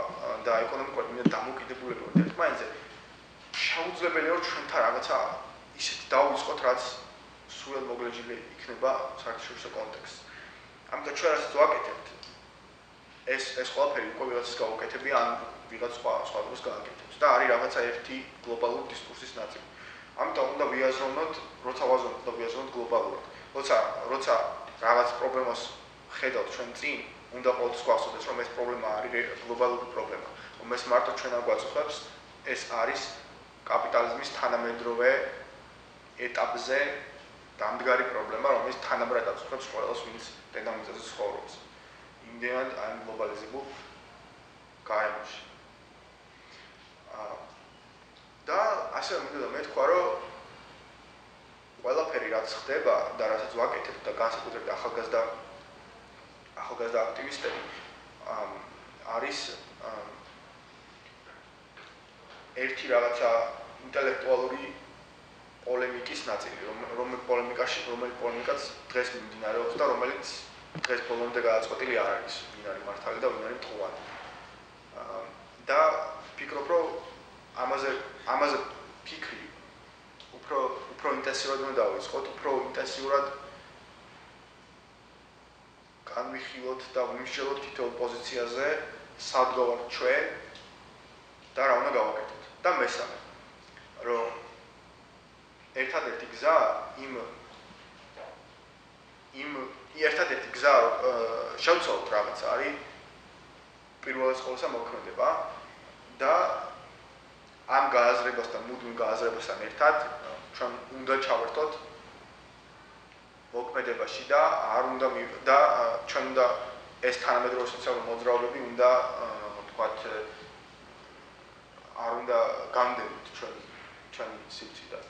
და ეკონომიკურად იმდან დამოკიდებულებები ერთმანეთზე, შეუძლებელია რომ ჩვენთან რაღაცა ისეთი დავიწყოთ, რაც სრულად მოგლეჯილი იქნება საერთაშორისო კონტექსტში. ამიტომ ჩვენ რასაც ვაკეთებთ, ეს ყველაფერი უკვე ვიღაცას გავაკეთებია, ან ვიღაც სხვა დროს გააკეთებს და არის რაღაცა ერთი გლობალური დისკურსის ნაწილი. ამიტომ უნდა ვიაზროვნოთ, როცა ვიაზროვნოთ გლობალურად. როცა რაღაც პრობლემას ხედავთ ჩვენ წინ, უნდა ყოველთვის გვახსოვდეს, რომ ეს პრობლემა არის გლობალური პრობლემა. რომ ეს მარტო ჩვენ არ გვაწუხებს, ეს არის კაპიტალიზმის თანამედროვე ეტაპზე დამდგარი პრობლემა, რომელიც თანაბრად აწუხებს ყველას, ვინც დედამიწაზე ცხოვრობს. იმდენად აი გლობალიზებულ გარემოში. და ასევე მინდოდა მეთქვა, რომ ყველაფერი რაც ხდება და რასაც ვაკეთებ და განსაკუთრებით ახალგაზრდა აქტივისტები არის ერთი რაღაცა ინტელექტუალური პოლემიკის ნაწილი, რომელი პოლემიკაც დღეს მიმდინარეობს და რომელიც დღეს ბოლომდე გადაწყვეტილი არ არის, ვინ არის მართალი და ვინ არის მტყუარი. და ფიქრობ, რომ ამაზე ფიქრი უფრო ინტენსიურად უნდა დავიწყოთ, უფრო ინტენსიურად განვიხილოთ და ვიმსჯელოთ თითოეულ პოზიციაზე, სად გვაქვს ჩვენ და რა უნდა გავაკეთოთ. და მესამე, რომ ერთადერთი გზა ერთადერთი გზა შევცვალოთ რაღაც არის პირველად ყოვლისა მოქმედება და ამ გააზრებასთან, მუდმივ გააზრებასთან ერთად ჩვენ უნდა ჩავერთოთ მოქმედებაში და არ უნდა და ჩვენ უნდა ეს თანამედროვე სოციალური მოძრაობები უნდა ვთქვათ არ უნდა განდევნოთ ჩვენი სივრციდან.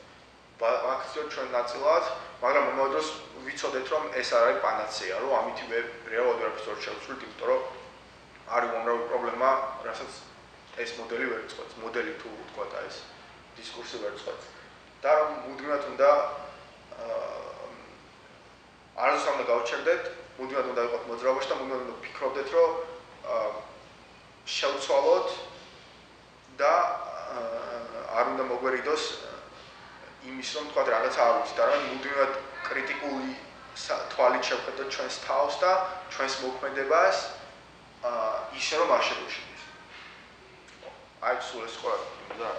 ვაქციოთ ჩვენ ნაწილად, მაგრამ მომავალ დროს ვიცოდეთ რომ ეს არ არის პანაცეა, რომ ამითივე რეალურად ვერაფერს ვერ შევცვლით, იმიტომ რომ არის უამრავი პრობლემა, რასაც ეს მოდელი ვერ წყვეტს, მოდელი თუ ვთქვათ ეს დისკურსი ვერ წყვეტს. და რომ მუდმივად უნდა არასდროს უნდა გავჩერდეთ, მუდმივად უნდა ვიყოთ მოძრაობაში და მუდმივად უნდა ვფიქრობდეთ, რომ შევცვალოთ და არ უნდა მოგვერიდოს იმის რომ თქვა რაღაცა არ ვიცით, მაგრამ მუდმივად კრიტიკული თვალით შევხედოთ ჩვენს თავს და ჩვენს მოქმედებას ისე რომ არ შეგვეშინდეს. აი სულ ეს ყველა.